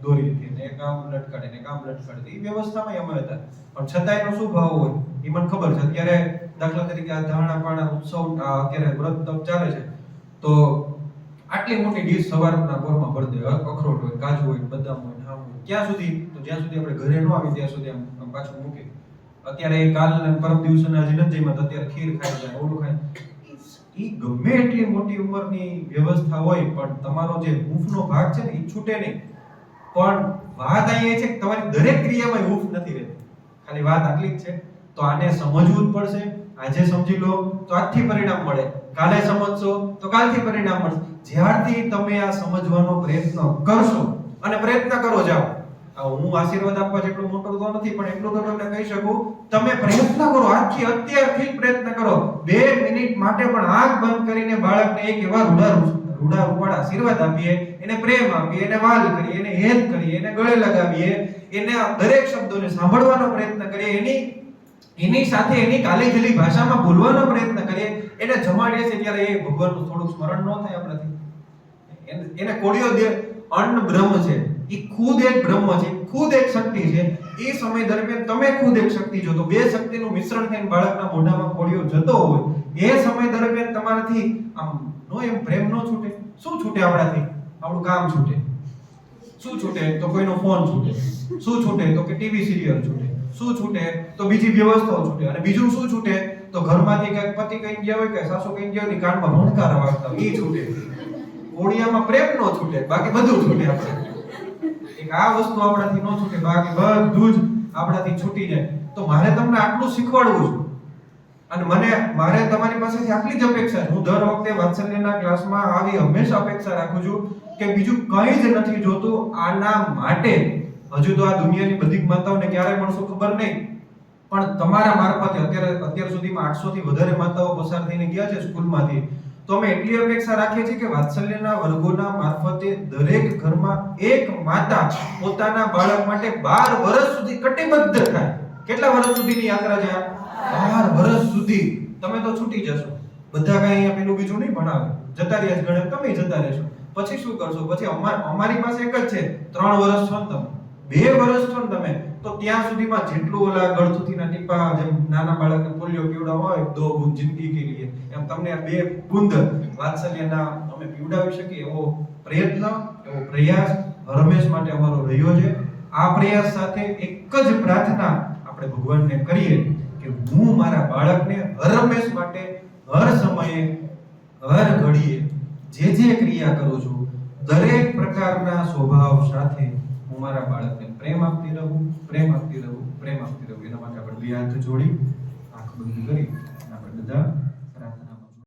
દોરીથી ને કામ લટકાડે ને કામ લટકાડે, એ વ્યવસ્થામાં અમે હતા. પણ છતાં એનો શું ભાવ હોય એ મને ખબર છે. અત્યારે દાખલા તરીકે આ ધારણા પાણા ઉત્સવ અત્યારે વ્રત તપ ચાલે છે, તો આટલી મોટી ડીશ સવારના પોરમાં ભરી દે, અખરોટ હોય, કાજુ હોય, બદામ હોય, હામ હોય, ક્યાં સુધી? તો જ્યાં સુધી આપણે ઘરે ન આવી ત્યાં સુધી આમ પાછું મૂકે. અત્યારે કાલ ને પરમ દિવસના હજી નથી જમ્યા, અત્યારે ખીર ખાઈ જાય, ઓળું ખાય. ઈ ગમે એટલી મોટી ઉંમરની વ્યવસ્થા હોય, પણ તમારો જે હૂંફનો ભાગ છે ને એ છૂટે નહીં. પણ વાત અહીં એ છે કે તમારી દરેક ક્રિયામાં હૂંફ નથી રહેતી. ખાલી વાત આટલી જ છે. તો આને સમજવું જ પડશે. આજે સમજી લો તો આજથી પરિણામ મળે, કાલે સમજશો તો કાલથી પરિણામ મળશે. જ્યારથી તમે આ સમજવાનો પ્રયત્ન કરશો અને પ્રયત્ન કરો જાઓ, હું આશીર્વાદ આપવા જેટલો મોટો તો નથી, પણ એટલું તો તમને કહી શકું, તમે પ્રયત્ન કરો, આજથી અત્યારથી પ્રયત્ન કરો. 2 મિનિટ માટે પણ આંખ બંધ કરીને બાળકને એક એવા રૂડા રૂપાળા આશીર્વાદ આપીએ, એને પ્રેમ આપીએ, એને વાલ કરીએ, એને હેત કરીએ, એને ગળે લગાવીએ, એને દરેક શબ્દોને સાંભળવાનો પ્રયત્ન કરીએ, એની સાથે એની કાલીજલી ભાષામાં બોલવાનો પ્રયત્ન કરીએ, એને જમાડીએ છે ત્યારે એ ભગવાનનું થોડું સ્મરણ ન થાય આપણાથી. એને કોળિયો દે, અન્ન બ્રહ્મ છે, એ ખુદ એક બ્રહ્મ છે, ખુદ એક શક્તિ છે. એ સમય દરમિયાન તમે ખુદ એક શક્તિ છો. તો બે શક્તિનું મિશ્રણ થઈને બાળકના મોઢામાં કોળિયો જતો હોય, એ સમય દરમિયાન તમારાથી આમ નો એમ પ્રેમ નો છૂટે. શું છૂટે આપણાથી? આપણું કામ છૂટે. શું છૂટે? તો કોઈનો ફોન છૂટે. શું છૂટે? તો કે ટીવી સિરિયલ છૂટે. શું છૂટે? તો બીજી વ્યવસ્થાઓ છૂટે. અને બીજું શું છૂટે? તો ઘરમાંથી કઈક પતિ કઈ ગયા હોય કે સાસુ કઈ ગયા હોય, કાનમાં ભણકારા વાગતા હોય, એ છૂટે. કોળિયામાં પ્રેમ નો છૂટે, બાકી બધું છૂટે. આપણે એક આ વસ્તુ આપણાથી નો છૂટે, બાકી બધું જ આપણાથી છૂટી જાય. તો મારે તમને આટલું શીખવાડવું છે. અને મારે તમારી પાસેથી આટલી જ અપેક્ષા છે. હું દર વખતે વાત્સલ્યના ક્લાસમાં આવી હંમેશા અપેક્ષા રાખું છું કે બીજું કંઈ જ નથી જોતું. આના માટે હજુ તો આ દુનિયાની બધી માતાઓને ક્યારે મળશો ખબર નહીં, પણ તમારા મારફતે અત્યાર સુધીમાં 800 થી વધારે માતાઓ પસાર થઈને ગયા છે સ્કૂલમાંથી. તો અમે એટલી અપેક્ષા રાખીએ છીએ કે વાત્સલ્યના વર્ગોના મારફતે દરેક ઘરમાં એક માતા પોતાના બાળક માટે 12 વર્ષ સુધી કટિબદ્ધ થાય. કેટલા વર્ષ સુધીની યાત્રા છે? 12 વર્ષ સુધી. તમે તો છૂટી જશો. બધા કઈ અહીંયા પેલું બીજું નહીં ભણાવે, જતા રહ્યા ગણે, તમે જતા રહેશો. પછી શું કરશો? પછી અમારી પાસે એક જ છે, 3 વર્ષ છો ને તમે, 2 વર્ષ છો ને તમે, તો ત્યાં સુધીમાં જેટલું ઓલા ગળથુથીના ટીપા જેમ નાના બાળકને પોલિયો પીવડાવ હોય, 2 બૂંદ જિંદગી કે લીએ, એમ તમને આ 2 બૂંદ વાત્સલ્યના અમે પીવડાવી શકીએ એવો પ્રયત્ન, એવો પ્રયાસ હરમેશ માટે અમારો રહ્યો છે. આ પ્રયાસ સાથે એક જ પ્રાર્થના આપણે ભગવાનને કરીએ કે હું મારા બાળકને હરમેશ માટે હર સમયે હર ઘડીએ જે ક્રિયા કરું છું, દરેક પ્રકારના સ્વભાવ સાથે હું મારા બાળકને પ્રેમ આપતી રહું. એના માટે આપણે 2 હાથ જોડી આંખ બંધ કરી